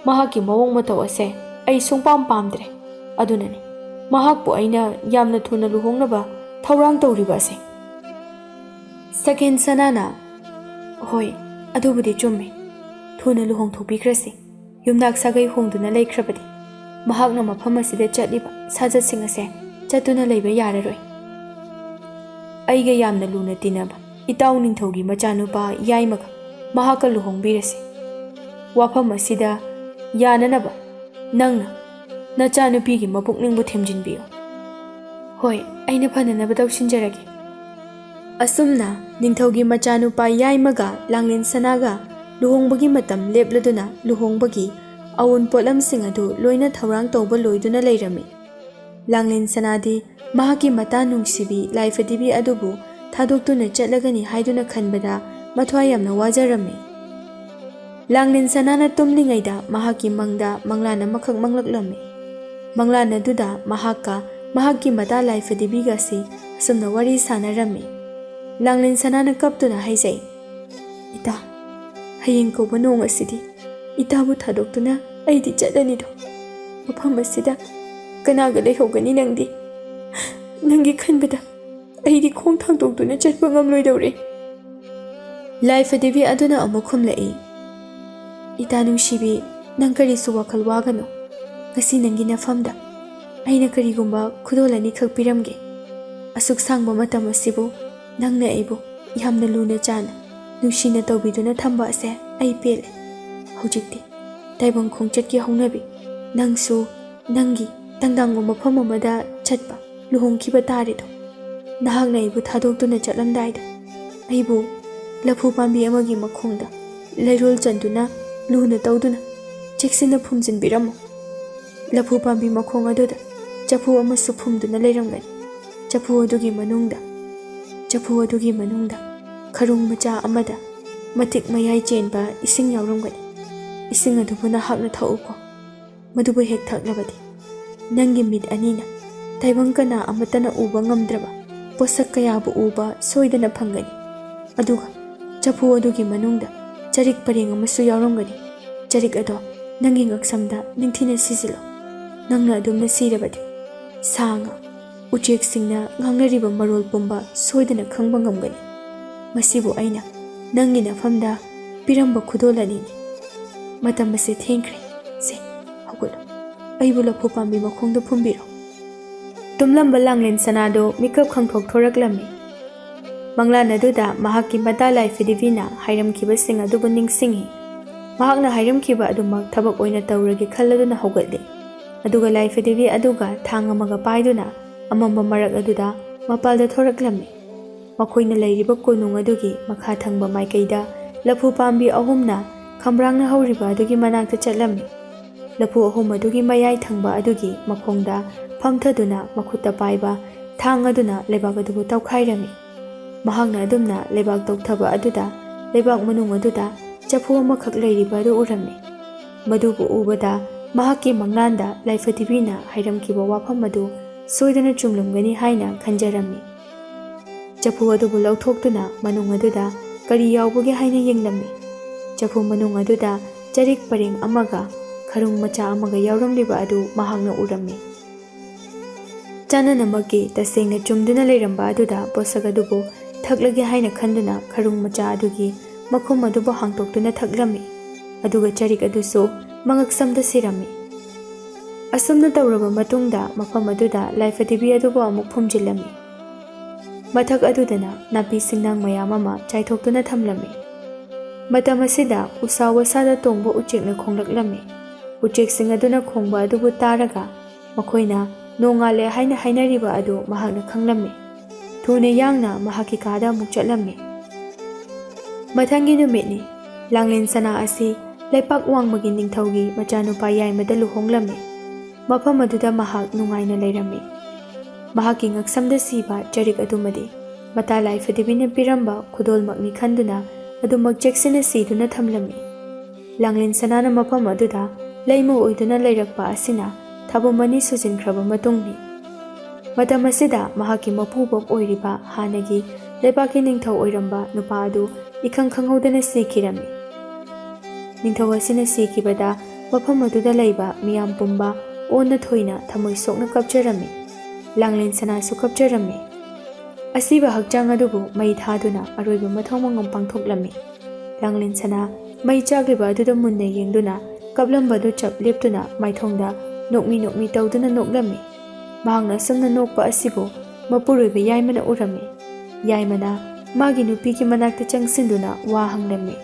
ꯃꯍꯥꯛꯀꯤ ꯃꯑꯣꯡ ꯃꯇꯧ ꯑꯁꯦ ꯑꯩ ꯁꯨꯡꯄꯥꯝ ꯄꯥꯝꯗ꯭ꯔꯦ꯫ ꯑꯗꯨꯅꯅꯤ ꯃꯍꯥꯛꯄꯨ ꯑꯩꯅ ꯌꯥꯝꯅ ꯊꯨꯅ ꯂꯨꯍꯣꯡꯅꯕ ꯊꯧꯔꯥꯡ ꯇꯧꯔꯤꯕ ꯑꯁꯦ꯫ ꯁꯛꯍꯦꯟ ꯁꯅꯥꯅ, ꯍꯣꯏ ꯑꯗꯨꯕꯨꯗꯤ ꯆꯨꯝꯃꯤ꯫ ꯊꯨꯅ ꯂꯨꯍꯣꯡꯊꯣꯛꯄꯤꯈ꯭ꯔꯁꯤ꯫ ꯌꯨꯝꯅꯥꯛ ꯁꯥꯒꯩ ꯍꯣꯡꯗꯨꯅ ꯂꯩꯈ꯭ꯔꯕꯗꯤ ꯃꯍꯥꯛꯅ ꯃꯐꯝ ꯑꯁꯤꯗ ꯆꯠꯂꯤꯕ ꯁꯥꯖꯠꯁꯤꯡ ꯑꯁꯦ ꯆꯠꯇꯨꯅ ꯂꯩꯕ ꯌꯥꯔꯔꯣꯏ꯫ ꯑꯩꯒ ꯌꯥꯝꯅ ꯂꯨꯅ ꯇꯤꯟꯅꯕ ꯏꯇꯥꯎ ꯅꯤꯡꯊꯧꯒꯤ ꯃꯆꯥꯅꯨꯄꯥ ꯌꯥꯏꯃꯒ ꯃꯍꯥꯛꯀ ꯂꯨꯍꯣꯡꯕꯤꯔꯁꯤ꯫ ꯋꯥꯐꯝ ꯑꯁꯤꯗ ꯌꯥꯅꯅꯕ ꯅꯪꯅ ꯅꯆꯥꯅꯨꯄꯤꯒꯤ ꯃꯄꯨꯛꯅꯤꯡꯕꯨ ꯊꯦꯝꯖꯤꯟꯕꯤꯌꯨ꯫ ꯍꯣꯏ, ꯑꯩꯅ ꯐꯅꯅꯕ ꯇꯧꯁꯤꯟꯖꯔꯒꯦ꯫ ꯑꯁꯨꯝꯅ ꯅꯤꯡꯊꯧꯒꯤ ꯃꯆꯥꯅꯨꯄꯥ ꯌꯥꯏꯃꯒ ꯂꯥꯡꯂꯦꯟ ꯁꯅꯥꯒ ꯂꯨꯍꯣꯡꯕꯒꯤ ꯃꯇꯝ ꯂꯦꯞꯂꯗꯨꯅ ꯂꯨꯍꯣꯡꯕꯒꯤ ꯑꯎꯟ ꯄꯣꯠꯂꯝꯁꯤꯡ ꯑꯗꯨ ꯂꯣꯏꯅ ꯊꯧꯔꯥꯡ ꯇꯧꯕ ꯂꯣꯏꯗꯨꯅ ꯂꯩꯔꯝꯃꯤ꯫ ꯂꯥꯡꯂꯦꯟ ꯁꯅꯥꯗꯤ ꯃꯍꯥꯛꯀꯤ ꯃꯇꯥ ꯅꯨꯡꯁꯤꯕꯤ ꯂꯥꯏꯐꯗꯤꯕꯤ ꯑꯗꯨꯕꯨ ꯊꯥꯗꯣꯛꯇꯨꯅ ꯆꯠꯂꯒꯅꯤ ꯍꯥꯏꯗꯨꯅ ꯈꯟꯕꯗ ꯃꯊ꯭ꯋꯥꯏ ꯌꯥꯝꯅ ꯋꯥꯖꯔꯝꯃꯤ꯫ ꯂꯥꯡꯂꯦꯟ ꯁꯅꯥꯅ ꯇꯨꯝꯂꯤꯉꯩꯗ ꯃꯍꯥꯛꯀꯤ ꯃꯪꯗ ꯃꯪꯂꯥꯟ ꯑꯃꯈꯛ ꯃꯪꯂꯛꯂꯝꯃꯤ꯫ ꯃꯪꯂꯥꯟ ꯑꯗꯨꯗ ꯃꯍꯥꯛꯀ ꯃꯍꯥꯛꯀꯤ ꯃꯇꯥ ꯂꯥꯏꯐꯗꯤꯕꯤꯒ ꯑꯁꯤ ꯑꯁꯨꯝꯅ ꯋꯥꯔꯤ ꯁꯥꯟꯅꯔꯝꯃꯤ꯫ ꯂꯥꯡꯂꯦꯟ ꯁꯅꯥꯅ ꯀꯞꯇꯨꯅ ꯍꯥꯏꯖꯩ, "ꯏꯇꯥ, ꯍꯌꯦꯡ ꯀꯧꯕ ꯅꯣꯡ ꯑꯁꯤꯗꯤ ꯏꯇꯥꯕꯨ ꯊꯥꯗꯣꯛꯇꯨꯅ ꯑꯩꯗꯤ ꯆꯠꯂꯅꯤꯗꯣ꯫ ꯃꯐꯝ ꯑꯁꯤꯗ ꯀꯅꯥꯒ ꯂꯩꯍꯧꯒꯅꯤ ꯅꯪꯗꯤ? ꯅꯪꯒꯤ ꯈꯟꯕꯗ ꯑꯩꯗꯤ ꯈꯣꯡ ꯊꯥꯡꯗꯣꯛꯇꯨꯅ ꯆꯠꯄ ꯉꯝꯂꯣꯏꯗꯧꯔꯦ." ꯂꯥꯏꯐꯗꯤꯕꯤ ꯑꯗꯨꯅ ꯑꯃꯨꯛ ꯈꯨꯝꯂꯛꯏ, "ꯏꯇꯥ ꯅꯨꯡꯁꯤꯕꯤ, ꯅꯪ ꯀꯔꯤꯁꯨ ꯋꯥꯈꯜ ꯋꯥꯒꯅꯨ꯫ ꯉꯁꯤ ꯅꯪꯒꯤ ꯅꯐꯝꯗ ꯑꯩꯅ ꯀꯔꯤꯒꯨꯝꯕ ꯈꯨꯗꯣꯜ ꯑꯅꯤꯈꯛ ꯄꯤꯔꯝꯒꯦ꯫ ꯑꯁꯨꯛ ꯁꯥꯡꯕ ꯃꯇꯝ ꯑꯁꯤꯕꯨ ꯅꯪꯅ ꯑꯩꯕꯨ ꯌꯥꯝꯅ ꯂꯨꯅ ꯆꯥꯅ ꯅꯨꯡꯁꯤꯅ ꯇꯧꯕꯤꯗꯨꯅ ꯊꯝꯕ ꯑꯁꯦ ꯑꯩ ꯄꯦꯜꯂꯦ꯫ ꯍꯧꯖꯤꯛꯇꯤ ꯇꯥꯏꯕꯪ ꯈꯣꯡꯆꯠꯀꯤ ꯍꯧꯅꯕꯤ ꯅꯪꯁꯨ ꯅꯪꯒꯤ ꯇꯪꯗꯥꯡꯕ ꯃꯐꯝ ꯑꯃꯗ ꯆꯠꯄ ꯂꯨꯍꯣꯡꯈꯤꯕ ꯇꯥꯔꯦꯗꯣ꯫ ꯅꯍꯥꯛꯅ ꯑꯩꯕꯨ ꯊꯥꯗꯣꯛꯇꯨꯅ ꯆꯠꯂꯝꯗꯥꯏꯗ ꯑꯩꯕꯨ ꯂꯐꯨ ꯄꯥꯝꯕꯤ ꯑꯃꯒꯤ ꯃꯈꯣꯡꯗ ꯂꯩꯔꯣꯜ ꯆꯟꯗꯨꯅ ꯂꯨꯅ ꯇꯧꯗꯨꯅ ꯆꯦꯛꯁꯤꯟꯅ ꯐꯨꯝꯖꯤꯟꯕꯤꯔꯝꯃꯨ꯫ ꯂꯐꯨ ꯄꯥꯝꯕꯤ ꯃꯈꯣꯡ ꯑꯗꯨꯗ ꯆꯐꯨ ꯑꯃꯁꯨ ꯐꯨꯝꯗꯨꯅ ꯂꯩꯔꯝꯒꯅꯤ꯫ ꯆꯐꯨ ꯑꯗꯨꯒꯤ ꯃꯅꯨꯡꯗ ꯈꯔꯨꯡ ꯃꯆꯥ ꯑꯃꯗ ꯃꯇꯤꯛ ꯃꯌꯥꯏ ꯆꯦꯟꯕ ꯏꯁꯤꯡ ꯌꯥꯎꯔꯝꯒꯅꯤ꯫ ꯏꯁꯤꯡ ꯑꯗꯨꯕꯨ ꯅꯍꯥꯛꯅ ꯊꯛꯎꯀꯣ꯫ ꯃꯗꯨꯕꯨ ꯍꯦꯛ ꯊꯛꯂꯕꯗꯤ ꯅꯪꯒꯤ ꯃꯤꯠ ꯑꯅꯤꯅ ꯇꯥꯏꯕꯪ ꯀꯅꯥ ꯑꯃꯠꯇꯅ ꯎꯕ ꯉꯝꯗ꯭ꯔꯕ ꯄꯣꯠꯁꯛ ꯀꯌꯥꯕꯨ ꯎꯕ ꯁꯣꯏꯗꯅ ꯐꯪꯒꯅꯤ꯫ ꯑꯗꯨꯒ ꯆꯐꯨ ꯑꯗꯨꯒꯤ ꯃꯅꯨꯡꯗ ꯆꯔꯤꯛ ꯄꯔꯦꯡ ꯑꯃꯁꯨ ꯌꯥꯎꯔꯝꯒꯅꯤ꯫ ꯆꯔꯤꯛ ꯑꯗꯣ ꯅꯪꯒꯤ ꯉꯛꯁꯝꯗ ꯅꯤꯡꯊꯤꯅ ꯁꯤꯖꯤꯜꯂꯣ꯫ ꯅꯪꯅ ꯑꯗꯨꯝꯅ ꯁꯤꯔꯕꯗꯤ ꯁꯥ ꯉꯥ ꯎꯆꯦꯛꯁꯤꯡꯅ ꯉꯥꯡꯅꯔꯤꯕ ꯃꯔꯣꯜ ꯄꯨꯝꯕ ꯁꯣꯏꯗꯅ ꯈꯪꯕ ꯉꯝꯒꯅꯤ꯫ ꯃꯁꯤꯕꯨ ꯑꯩꯅ ꯅꯪꯒꯤ ꯅꯐꯝꯗ ꯄꯤꯔꯝꯕ ꯈꯨꯗꯣꯜ ꯑꯅꯤꯅꯤ꯫ ꯃꯇꯝ ꯑꯁꯤ ꯊꯦꯡꯈ꯭ꯔꯦ꯫ ꯁꯦ ꯍꯧꯒꯠꯂꯣ, ꯑꯩꯕꯨ ꯂꯐꯨ ꯄꯥꯝꯕꯤ ꯃꯈꯣꯡꯗ ꯐꯨꯝꯕꯤꯔꯣ." ꯇꯨꯝꯂꯝꯕ ꯂꯥꯡꯂꯦꯟ ꯁꯅꯥꯗꯣ ꯃꯤꯀꯞ ꯈꯪꯊꯣꯛꯊꯣꯔꯛꯂꯝꯃꯤ꯫ ꯃꯪꯂꯥꯟ ꯑꯗꯨꯗ ꯃꯍꯥꯛꯀꯤ ꯃꯇꯥ ꯂꯥꯏꯐꯗꯤꯕꯤꯅ ꯍꯥꯏꯔꯝꯈꯤꯕꯁꯤꯡ ꯑꯗꯨꯕꯨ ꯅꯤꯡꯁꯤꯡꯉꯤ꯫ ꯃꯍꯥꯛꯅ ꯍꯥꯏꯔꯝꯈꯤꯕ ꯑꯗꯨꯃꯛ ꯊꯕꯛ ꯑꯣꯏꯅ ꯇꯧꯔꯒꯦ ꯈꯜꯂꯗꯨꯅ ꯍꯧꯒꯠꯂꯤ꯫ ꯑꯗꯨꯒ ꯂꯥꯏꯐꯗꯤꯕꯤ ꯑꯗꯨꯒ ꯊꯥꯡ ꯑꯃꯒ ꯄꯥꯏꯗꯨꯅ ꯑꯃꯝꯕ ꯃꯔꯛ ꯑꯗꯨꯗ ꯃꯄꯥꯜꯗ ꯊꯣꯔꯛꯂꯝꯃꯤ꯫ ꯃꯈꯣꯏꯅ ꯂꯩꯔꯤꯕ ꯀꯣꯅꯨꯡ ꯑꯗꯨꯒꯤ ꯃꯈꯥ ꯊꯪꯕ ꯃꯥꯏꯀꯩꯗ ꯂꯐꯨ ꯄꯥꯝꯕꯤ ꯑꯍꯨꯝꯅ ꯈꯝꯕ꯭ꯔꯥꯡꯅ ꯍꯧꯔꯤꯕ ꯑꯗꯨꯒꯤ ꯃꯅꯥꯛꯇ ꯆꯠꯂꯝꯃꯤ꯫ ꯂꯐꯨ ꯑꯍꯨꯝ ꯑꯗꯨꯒꯤ ꯃꯌꯥꯏ ꯊꯪꯕ ꯑꯗꯨꯒꯤ ꯃꯈꯣꯡꯗ ꯐꯝꯊꯗꯨꯅ ꯃꯈꯨꯠꯇ ꯄꯥꯏꯕ ꯊꯥꯡ ꯑꯗꯨꯅ ꯂꯩꯕꯥꯛ ꯑꯗꯨꯕꯨ ꯇꯧꯈꯥꯏꯔꯝꯃꯤ꯫ ꯃꯍꯥꯛꯅ ꯑꯗꯨꯝꯅ ꯂꯩꯕꯥꯛ ꯇꯧꯊꯕ ꯑꯗꯨꯗ ꯂꯩꯕꯥꯛ ꯃꯅꯨꯡ ꯑꯗꯨꯗ ꯆꯐꯨ ꯑꯃꯈꯛ ꯂꯩꯔꯤꯕ ꯑꯗꯨ ꯎꯔꯝꯃꯤ꯫ ꯃꯗꯨꯕꯨ ꯎꯕꯗ ꯃꯍꯥꯛꯀꯤ ꯃꯪꯂꯥꯟꯗ ꯂꯥꯏꯐꯗꯤꯕꯤꯅ ꯍꯥꯏꯔꯝꯈꯤꯕ ꯋꯥꯐꯝ ꯑꯗꯨ ꯁꯣꯏꯗꯅ ꯆꯨꯝꯂꯝꯒꯅꯤ ꯍꯥꯏꯅ ꯈꯟꯖꯔꯝꯃꯤ꯫ ꯆꯐꯨ ꯑꯗꯨꯕꯨ ꯂꯧꯊꯣꯛꯇꯨꯅ ꯃꯅꯨꯡ ꯑꯗꯨꯗ ꯀꯔꯤ ꯌꯥꯎꯕꯒꯦ ꯍꯥꯏꯅ ꯌꯦꯡꯂꯝꯃꯤ꯫ ꯆꯐꯨ ꯃꯅꯨꯡ ꯑꯗꯨꯗ ꯆꯔꯤꯛ ꯄꯔꯦꯡ ꯑꯃꯒ ꯈꯔꯨꯡ ꯃꯆꯥ ꯑꯃꯒ ꯌꯥꯎꯔꯝꯂꯤꯕ ꯑꯗꯨ ꯃꯍꯥꯛꯅ ꯎꯔꯝꯃꯤ꯫ ꯆꯥꯅꯅꯃꯛꯀꯤ ꯇꯁꯦꯡꯅ ꯆꯨꯝꯗꯨꯅ ꯂꯩꯔꯝꯕ ꯑꯗꯨꯗ ꯄꯣꯠꯁꯛ ꯑꯗꯨꯕꯨ ꯊꯛꯂꯒꯦ ꯍꯥꯏꯅ ꯈꯟꯗꯨꯅ ꯈꯔꯨꯡ ꯃꯆꯥ ꯑꯗꯨꯒꯤ ꯃꯈꯨꯝ ꯑꯗꯨꯕꯨ ꯍꯥꯡꯇꯣꯛꯇꯨꯅ ꯊꯛꯂꯝꯃꯤ꯫ ꯑꯗꯨꯒ ꯆꯔꯤꯛ ꯑꯗꯨꯁꯨ ꯃꯉꯛꯁꯝꯗ ꯁꯤꯔꯝꯃꯤ꯫ ꯑꯁꯨꯝꯅ ꯇꯧꯔꯕ ꯃꯇꯨꯡꯗ ꯃꯐꯝ ꯑꯗꯨꯗ ꯂꯥꯏꯐꯗꯤꯕꯤ ꯑꯗꯨꯕꯨ ꯑꯃꯨꯛ ꯐꯨꯝꯖꯤꯜꯂꯝꯃꯤ꯫ ꯃꯊꯛ ꯑꯗꯨꯗꯅ ꯅꯥꯄꯤ ꯁꯤꯡꯅꯥꯡ ꯃꯌꯥꯝ ꯑꯃ ꯆꯥꯏꯊꯣꯛꯇꯨꯅ ꯊꯝꯂꯝꯃꯤ꯫ ꯃꯇꯝ ꯑꯁꯤꯗ ꯎꯁꯥ ꯋꯥꯁꯥꯗ ꯇꯣꯡꯕ ꯎꯆꯦꯛꯅ ꯈꯣꯡꯂꯛꯂꯝꯃꯤ꯫ ꯎꯆꯦꯛꯁꯤꯡ ꯑꯗꯨꯅ ꯈꯣꯡꯕ ꯑꯗꯨꯕꯨ ꯇꯥꯔꯒ ꯃꯈꯣꯏꯅ ꯅꯣꯡꯉꯥꯜꯂꯦ ꯍꯥꯏꯅ ꯍꯥꯏꯅꯔꯤꯕ ꯑꯗꯨ ꯃꯍꯥꯛꯅ ꯈꯪꯂꯝꯃꯤ꯫ ꯊꯨꯅ ꯌꯥꯡꯅ ꯃꯍꯥꯛꯀꯤ ꯀꯥꯗ ꯑꯃꯨꯛ ꯆꯠꯂꯝꯃꯤ꯫ ꯃꯊꯪꯒꯤ ꯅꯨꯃꯤꯠꯅꯤ꯫ ꯂꯥꯡꯂꯦꯟ ꯁꯅꯥ ꯑꯁꯤ ꯂꯩꯄꯥꯛ ꯋꯥꯡꯃꯒꯤ ꯅꯤꯡꯊꯧꯒꯤ ꯃꯆꯥꯅꯨꯄꯥ ꯌꯥꯏꯃꯗ ꯂꯨꯍꯣꯡꯂꯝꯃꯤ꯫ ꯃꯐꯝ ꯑꯗꯨꯗ ꯃꯍꯥꯛ ꯅꯨꯡꯉꯥꯏꯅ ꯂꯩꯔꯝꯃꯤ꯫ ꯃꯍꯥꯛꯀꯤ ꯉꯛꯁꯝꯗ ꯁꯤꯕ ꯆꯔꯤꯛ ꯑꯗꯨꯃꯗꯤ ꯃꯇꯥ ꯂꯥꯏꯐꯗꯤꯕꯤꯅ ꯄꯤꯔꯝꯕ ꯈꯨꯗꯣꯜꯃꯛꯅꯤ ꯈꯟꯗꯨꯅ ꯑꯗꯨꯃꯛ ꯆꯦꯛꯁꯤꯟꯅ ꯁꯤꯗꯨꯅ ꯊꯝꯂꯝꯃꯤ꯫ ꯂꯥꯡꯂꯦꯟ ꯁꯅꯥꯅ ꯃꯐꯝ ꯑꯗꯨꯗ ꯂꯩꯃ ꯑꯣꯏꯗꯨꯅ ꯂꯩꯔꯛꯄ ꯑꯁꯤꯅ ꯊꯥꯕꯨꯝ 2 ꯁꯨꯖꯤꯟꯈ꯭ꯔꯕ ꯃꯇꯨꯡꯅꯤ꯫ ꯃꯇꯝ ꯑꯁꯤꯗ ꯃꯍꯥꯛꯀꯤ ꯃꯄꯨꯕꯣꯛ ꯑꯣꯏꯔꯤꯕ ꯍꯥꯟꯅꯒꯤ ꯂꯩꯄꯥꯛꯀꯤ ꯅꯤꯡꯊꯧ ꯑꯣꯏꯔꯝꯕ ꯅꯨꯄꯥ ꯑꯗꯨ ꯏꯈꯪ ꯈꯪꯍꯧꯗꯅ ꯁꯤꯈꯤꯔꯝꯃꯤ꯫ ꯅꯤꯡꯊꯧ ꯑꯁꯤꯅ ꯁꯤꯈꯤꯕꯗ ꯃꯐꯝ ꯑꯗꯨꯗ ꯂꯩꯕ ꯃꯤꯌꯥꯝ ꯄꯨꯝꯕ ꯑꯣꯟꯅ ꯊꯣꯏꯅ ꯊꯃꯣꯏ ꯁꯣꯛꯅ ꯀꯞꯆꯔꯝꯃꯤ꯫ ꯂꯥꯡꯂꯦꯟ ꯁꯅꯥꯁꯨ ꯀꯞꯆꯔꯝꯃꯤ꯫ ꯑꯁꯤꯕ ꯍꯛꯆꯥꯡ ꯑꯗꯨꯕు ꯃꯩ ꯊꯥꯗꯨꯅ ꯑꯔꯣꯏꯕ ꯃꯊꯧ ꯃꯉꯝ ꯄꯥꯡꯊꯣꯛꯂꯝꯃꯤ꯫ ꯂꯥꯡꯂꯦꯟ ꯁꯅꯥ ꯃꯩ ꯆꯥꯛꯂꯤꯕ ꯑꯗꯨꯗ ꯃꯨꯟꯅ ꯌꯦꯡꯗꯨꯅ ꯀꯞꯂꯝꯕꯗꯨ ꯆꯞ ꯂꯦꯞꯇꯨꯅ ꯃꯥꯏꯊꯣꯡꯗ ꯅꯣꯛꯃꯤ ꯅꯣꯛꯃꯤ ꯇꯧꯗꯨꯅ ꯅꯣꯛꯂꯝꯃꯤ꯫ ꯃꯍꯥꯛꯅ ꯑꯁꯨꯝꯅ ꯅꯣꯛꯄ ꯑꯁꯤꯕꯨ ꯃꯄꯨꯔꯣꯏꯕ ꯌꯥꯏꯃꯅ ꯎꯔꯝꯃꯤ꯫ ꯌꯥꯏꯃꯅ ꯃꯥꯒꯤ ꯅꯨꯄꯤꯒꯤ ꯃꯅꯥꯛꯇ ꯆꯪꯁꯤꯟꯗꯨꯅ ꯋꯥ ꯍꯪꯂꯝꯃꯤ꯫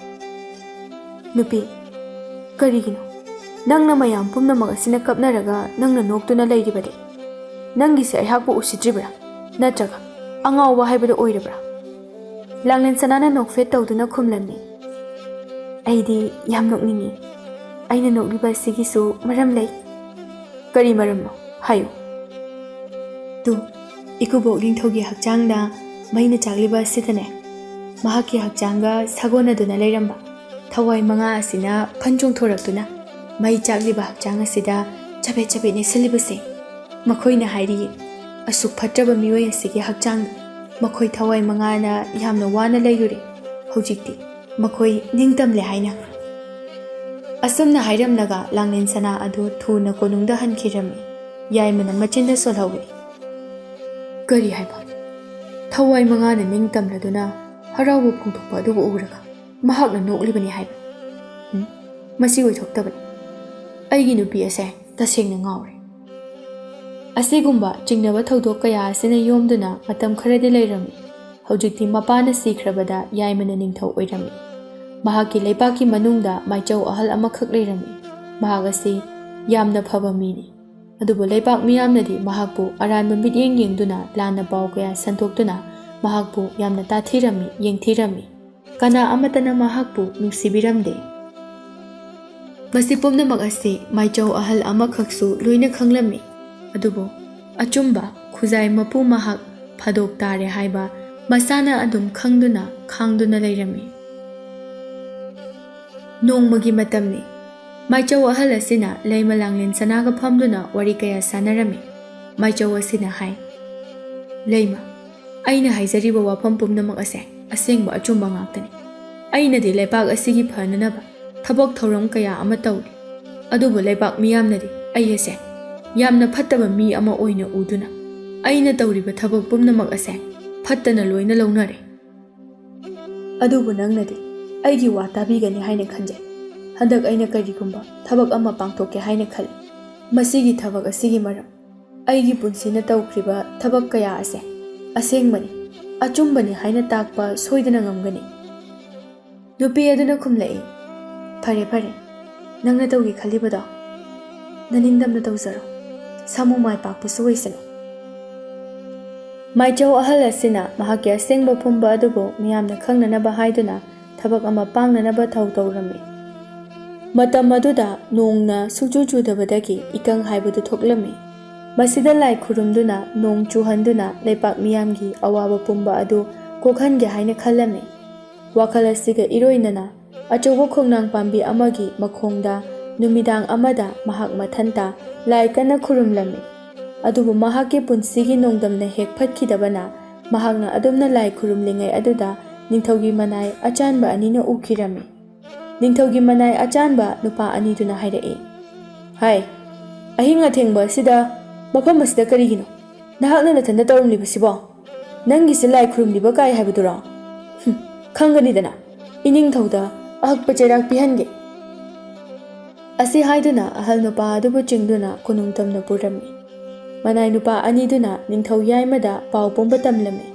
"ꯅꯨꯄꯤ, ꯀꯔꯤꯒꯤꯅꯣ ꯅꯪꯅ ꯃꯌꯥꯝ ꯄꯨꯝꯅꯃꯛ ꯑꯁꯤꯅ ꯀꯞꯅꯔꯒ ꯅꯪꯅ ꯅꯣꯛꯇꯨꯅ ꯂꯩꯔꯤꯕꯗꯤ? ꯅꯪꯒꯤꯁꯦ ꯑꯩꯍꯥꯛꯄꯨ ꯎꯁꯤꯠꯇ꯭ꯔꯤꯕ꯭ꯔꯥ? ꯅꯠꯇ꯭ꯔꯒ ꯑꯉꯥꯎꯕ ꯍꯥꯏꯕꯗꯨ ꯑꯣꯏꯔꯕ꯭ꯔꯥ?" ꯂꯥꯡꯂꯦꯟ ꯁꯅꯥꯅ ꯅꯣꯛꯐꯦꯠ ꯇꯧꯗꯨꯅ ꯈꯨꯝꯂꯝꯃꯤ꯫ "ꯑꯩꯗꯤ ꯌꯥꯝ ꯅꯣꯛꯅꯤꯡꯉꯤ꯫ ꯑꯩꯅ ꯅꯣꯛꯂꯤꯕ ꯑꯁꯤꯒꯤꯁꯨ ꯃꯔꯝ ꯂꯩ." "ꯀꯔꯤ ꯃꯔꯝꯅꯣ? ꯍꯥꯏꯌꯨ." "ꯇꯨ ꯏꯀꯨꯕꯣꯛ ꯅꯤꯡꯊꯧꯒꯤ ꯍꯛꯆꯥꯡꯗ ꯃꯩꯅ ꯆꯥꯛꯂꯤꯕ ꯑꯁꯤꯗꯅꯦ ꯃꯍꯥꯛꯀꯤ ꯍꯛꯆꯥꯡꯒ ꯁꯥꯒꯣꯟꯅꯗꯨꯅ ꯂꯩꯔꯝꯕ ꯊꯋꯥꯏ ꯃꯉꯥ ꯑꯁꯤꯅ ꯐꯟ ꯆꯣꯡꯊꯣꯔꯛꯇꯨꯅ ꯃꯩ ꯆꯥꯛꯂꯤꯕ ꯍꯛꯆꯥꯡ ꯑꯁꯤꯗ ꯆꯕꯦꯠ ꯆꯕꯦꯠ ꯅꯦꯠꯁꯤꯜꯂꯤꯕꯁꯦ ꯃꯈꯣꯏꯅ ꯍꯥꯏꯔꯤꯌꯦ ꯑꯁꯨꯛ ꯐꯠꯇ꯭ꯔꯕ ꯃꯤꯑꯣꯏ ꯑꯁꯤꯒꯤ ꯍꯛꯆꯥꯡꯗ ꯃꯈꯣꯏ ꯊꯋꯥꯏ ꯃꯉꯥꯅ ꯌꯥꯝꯅ ꯋꯥꯅ ꯂꯩꯔꯨꯔꯦ ꯍꯧꯖꯤꯛꯇꯤ ꯃꯈꯣꯏ ꯅꯤꯡꯇꯝꯂꯦ ꯍꯥꯏꯅ ꯑꯁꯨꯝꯅ ꯍꯥꯏꯔꯝꯂꯒ ꯂꯥꯡꯂꯦꯟ ꯁꯅꯥ ꯑꯗꯨ ꯊꯨꯅ ꯀꯣꯅꯨꯡꯗ ꯍꯟꯈꯤꯔꯝꯃꯤ ꯌꯥꯏꯃꯅ ꯃꯆꯤꯟꯗ ꯁꯣꯜꯍꯧꯏ ꯀꯔꯤ ꯍꯥꯏꯕ ꯊꯋꯥꯏ ꯃꯉꯥꯅ ꯅꯤꯡꯇꯝꯂꯗꯨꯅ ꯍꯔꯥꯎꯕ ꯐꯣꯡꯗꯣꯛꯄ ꯑꯗꯨꯕꯨ ꯎꯔꯒ ꯃꯍꯥꯛꯅ ꯅꯣꯛꯂꯤꯕꯅꯤ ꯍꯥꯏꯕ ꯃꯁꯤ ꯑꯣꯏꯊꯣꯛꯇꯕꯅꯤ ꯑꯩꯒꯤ ꯅꯨꯄꯤ ꯑꯁꯦ ꯇꯁꯦꯡꯅ ꯉꯥꯎꯔꯦ ꯑꯁꯤꯒꯨꯝꯕ ꯆꯤꯡꯅꯕ ꯊꯧꯗꯣꯛ ꯀꯌꯥ ꯑꯁꯤꯅ ꯌꯣꯝꯗꯨꯅ ꯃꯇꯝ ꯈꯔꯗꯤ ꯂꯩꯔꯝꯃꯤ ꯍꯧꯖꯤꯛꯇꯤ ꯃꯄꯥꯅ ꯁꯤꯈ꯭ꯔꯕꯗ ꯌꯥꯏꯃꯅ ꯅꯤꯡꯊꯧ ꯑꯣꯏꯔꯝꯃꯤ ꯃꯍꯥꯛꯀꯤ ꯂꯩꯕꯥꯛꯀꯤ ꯃꯅꯨꯡꯗ ꯃꯥꯏꯆꯧ ꯑꯍꯜ ꯑꯃꯈꯛ ꯂꯩꯔꯝꯃꯤ ꯃꯍꯥꯛ ꯑꯁꯤ ꯌꯥꯝꯅ ꯐꯕ ꯃꯤꯅꯤ ꯑꯗꯨꯕꯨ ꯂꯩꯕꯥꯛ ꯃꯤꯌꯥꯝꯅꯗꯤ ꯃꯍꯥꯛꯄꯨ ꯑꯔꯥꯟꯕ ꯃꯤꯠꯌꯦꯡ ꯌꯦꯡꯗꯨꯅ ꯂꯥꯟꯅ ꯄꯥꯎ ꯀꯌꯥ ꯁꯟꯗꯣꯛꯇꯨꯅ ꯃꯍꯥꯛꯄꯨ ꯌꯥꯝꯅ ꯇꯥꯊꯤꯔꯝꯃꯤ ꯌꯦꯡꯊꯤꯔꯝꯃꯤ ꯀꯅꯥ ꯑꯃꯠꯇꯅ ꯃꯍꯥꯛꯄꯨ ꯅꯨꯡꯁꯤꯕꯤꯔꯝꯗꯦ ꯃꯁꯤ ꯄꯨꯝꯅꯃꯛ ꯑꯁꯤ ꯃꯥꯏꯆꯧ ꯑꯍꯜ ꯑꯃꯈꯛꯁꯨ ꯂꯣꯏꯅ ꯈꯪꯂꯝꯃꯤ ꯑꯗꯨꯕꯨ ꯑꯆꯨꯝꯕ ꯈꯨꯖꯥꯏ ꯃꯄꯨ ꯃꯍꯥꯛ ꯐꯥꯗꯣꯛ ꯇꯥꯔꯦ ꯍꯥꯏꯕ ꯃꯁꯥꯅ ꯑꯗꯨꯝ ꯈꯪꯗꯨꯅ ꯈꯥꯡꯗꯨꯅ ꯂꯩꯔꯝꯃꯤ ꯅꯣꯡꯃꯒꯤ ꯃꯇꯝꯅꯤ ꯃꯥꯏꯆꯧ ꯑꯍꯜ ꯑꯁꯤꯅ ꯂꯩꯃ ꯂꯥꯡꯂꯦꯟ ꯁꯅꯥꯒ ꯐꯝꯗꯨꯅ ꯋꯥꯔꯤ ꯀꯌꯥ ꯁꯥꯟꯅꯔꯝꯃꯤ ꯃꯥꯏꯆꯧ ꯑꯁꯤꯅ ꯍꯥꯏ ꯂꯩꯃ ꯑꯩꯅ ꯍꯥꯏꯖꯔꯤꯕ ꯋꯥꯐꯝ ꯄꯨꯝꯅꯃꯛ ꯑꯁꯦ ꯑꯁꯦꯡꯕ ꯑꯆꯨꯝꯕ ꯉꯥꯛꯇꯅꯤ ꯑꯩꯅꯗꯤ ꯂꯩꯕꯥꯛ ꯑꯁꯤꯒꯤ ꯐꯅꯅꯕ ꯊꯕꯛ ꯊꯧꯔꯝ ꯀꯌా ꯑꯃ ꯇꯧꯔꯤ ꯑꯗꯨꯕꯨ ꯂꯩꯕꯥꯛ ꯃꯤꯌꯥꯝꯅꯗꯤ ꯑꯩ ꯑꯁꯦ ꯌꯥꯝꯅ ꯐꯠꯇꯕ ꯃꯤ ꯑꯃ ꯑꯣꯏꯅ ꯎꯗꯨꯅ ꯑꯩꯅ ꯇꯧꯔꯤꯕ ꯊꯕꯛ ꯄꯨꯝꯅꯃꯛ ꯑꯁꯦ ꯐꯠꯇꯅ ꯂꯣꯏꯅ ꯂꯧꯅꯔꯦ ꯑꯗꯨꯕꯨ ꯅꯪꯅꯗꯤ ꯑꯩꯒꯤ ꯋꯥ ꯇꯥꯕꯤꯒꯅꯤ ꯍꯥꯏꯅ ꯈꯟꯖꯩ ꯍꯟꯗꯛ ꯑꯩꯅ ꯀꯔꯤꯒꯨꯝꯕ ꯊꯕꯛ ꯑꯃ ꯄꯥꯡꯊꯣꯛꯀꯦ ꯍꯥꯏꯅ ꯈꯜꯂꯤ ꯃꯁꯤꯒꯤ ꯊꯕꯛ ꯑꯁꯤꯒꯤ ꯃꯔꯝ ꯑꯩꯒꯤ ꯄꯨꯟꯁꯤꯅ ꯇꯧꯈ꯭ꯔꯤꯕ ꯊꯕꯛꯀꯌా ꯑꯁꯦ ꯑꯁꯦꯡꯕꯅꯤ ꯑꯆꯨꯝꯕꯅꯤ ꯍꯥꯏꯅ ꯇꯥꯛꯄ ꯁꯣꯏꯗꯅ ꯉꯝꯒꯅꯤ ꯅꯨꯄꯤ ꯑꯗꯨꯅ ꯈꯨꯝꯂꯛꯏ ꯐꯔꯦ ꯐꯔꯦ ꯅꯪꯅ ꯇꯧꯒꯦ ꯈꯜꯂꯤꯕꯗꯣ ꯅꯅꯤꯡꯗꯝꯅ ꯇꯧꯖꯔꯣ ꯁꯥꯃꯨ ꯃꯥꯏ ꯄꯥꯛꯄꯁꯨ ꯑꯣꯏꯁꯅꯨ ꯃꯥꯏꯆꯧ ꯑꯍꯜ ꯑꯁꯤꯅ ꯃꯍꯥꯛꯀꯤ ꯑꯁꯦꯡꯕ ꯐꯨꯝꯕ ꯑꯗꯨꯕꯨ ꯃꯤꯌꯥꯝꯅ ꯈꯪꯅꯅꯕ ꯍꯥꯏꯗꯨꯅ ꯊꯕꯛ ꯑꯃ ꯄꯥꯡꯅꯅꯕ ꯊꯧ ꯇꯧꯔꯝꯃꯤ ꯃꯇꯝ ꯑꯗꯨꯗ ꯅꯣꯡꯅ ꯁꯨꯡꯆꯨ ꯆꯨꯗꯕꯗꯒꯤ ꯏꯀꯪ ꯍꯥꯏꯕꯗꯨ ꯊꯣꯛꯂꯝꯃꯤ ꯃꯁꯤꯗ ꯂꯥꯏ ꯈꯨꯔꯨꯝꯗꯨꯅ ꯅꯣꯡ ꯆꯨꯍꯟꯗꯨꯅ ꯂꯩꯄꯥꯛ ꯃꯤꯌꯥꯝꯒꯤ ꯑꯋꯥꯕ ꯄꯨꯝꯕ ꯑꯗꯨ ꯀꯣꯛꯍꯟꯒꯦ ꯍꯥꯏꯅ ꯈꯜꯂꯝꯃꯤ ꯋꯥꯈꯜ ꯑꯁꯤꯒ ꯏꯔꯣꯏꯅꯅ ꯑꯆꯧꯕ ꯈꯣꯡꯅꯥꯡ ꯄꯥꯝꯕꯤ ꯑꯃꯒꯤ ꯃꯈꯣꯡꯗ ꯅꯨꯃꯤꯗꯥꯡ ꯑꯃꯗ ꯃꯍꯥꯛ ꯃꯊꯟꯇ ꯂꯥꯏ ꯀꯟꯅ ꯈꯨꯔꯨꯝꯂꯝꯃꯤ ꯑꯗꯨꯕꯨ ꯃꯍꯥꯛꯀꯤ ꯄꯨꯟꯁꯤꯒꯤ ꯅꯣꯡꯗꯝꯅ ꯍꯦꯛ ꯐꯠꯈꯤꯗꯕꯅ ꯃꯍꯥꯛꯅ ꯑꯗꯨꯝꯅ ꯂꯥꯏ ꯈꯨꯔꯨꯝꯂꯤꯉꯩ ꯑꯗꯨꯗ ꯅꯤꯡꯊꯧꯒꯤ ꯃꯅꯥꯏ ꯑꯆꯥꯟꯕ ꯑꯅꯤꯅ ꯎꯈꯤꯔꯝꯃꯤ ꯅꯤꯡꯊꯧꯒꯤ ꯃꯅꯥꯏ ꯑꯆꯥꯟꯕ ꯅꯨꯄꯥ ꯑꯅꯤꯗꯨꯅ ꯍꯥꯏꯔꯛꯏ ꯍꯥꯏ ꯑꯍꯤꯡ ꯑꯊꯦꯡꯕ ꯑꯁꯤꯗ ꯃꯐꯝ ꯑꯁꯤꯗ ꯀꯔꯤꯒꯤꯅꯣ ꯅꯍꯥꯛꯅ ꯅꯊꯟꯗ ꯇꯧꯔꯝꯂꯤꯕꯁꯤꯕꯣ ꯅꯪꯒꯤꯁꯦ ꯂꯥꯏ ꯈꯨꯔꯨꯝꯂꯤꯕ ꯀꯥꯏ ꯍꯥꯏꯕꯗꯨꯔꯣ ꯈꯪꯒꯅꯤꯗꯅ ꯏꯅꯤꯡꯊꯧꯗ ꯑꯍꯛꯄ ꯆꯩꯔꯥꯛ ꯄꯤꯍꯟꯒꯦ ꯑꯁꯤ ꯍꯥꯏꯗꯨꯅ ꯑꯍꯜ ꯅꯨꯄꯥ ꯑꯗꯨꯕꯨ ꯆꯤꯡꯗꯨꯅ ꯀꯣꯅꯨꯡ ꯇꯝꯅ ꯄꯨꯔꯝꯃꯤ ꯃꯅꯥꯏ ꯅꯨꯄꯥ ꯑꯅꯤꯗꯨꯅ ꯅꯤꯡꯊꯧ ꯌꯥꯏꯃꯗ ꯄꯥꯎ ꯄꯨꯝꯕ ꯇꯝꯂꯝꯃꯤ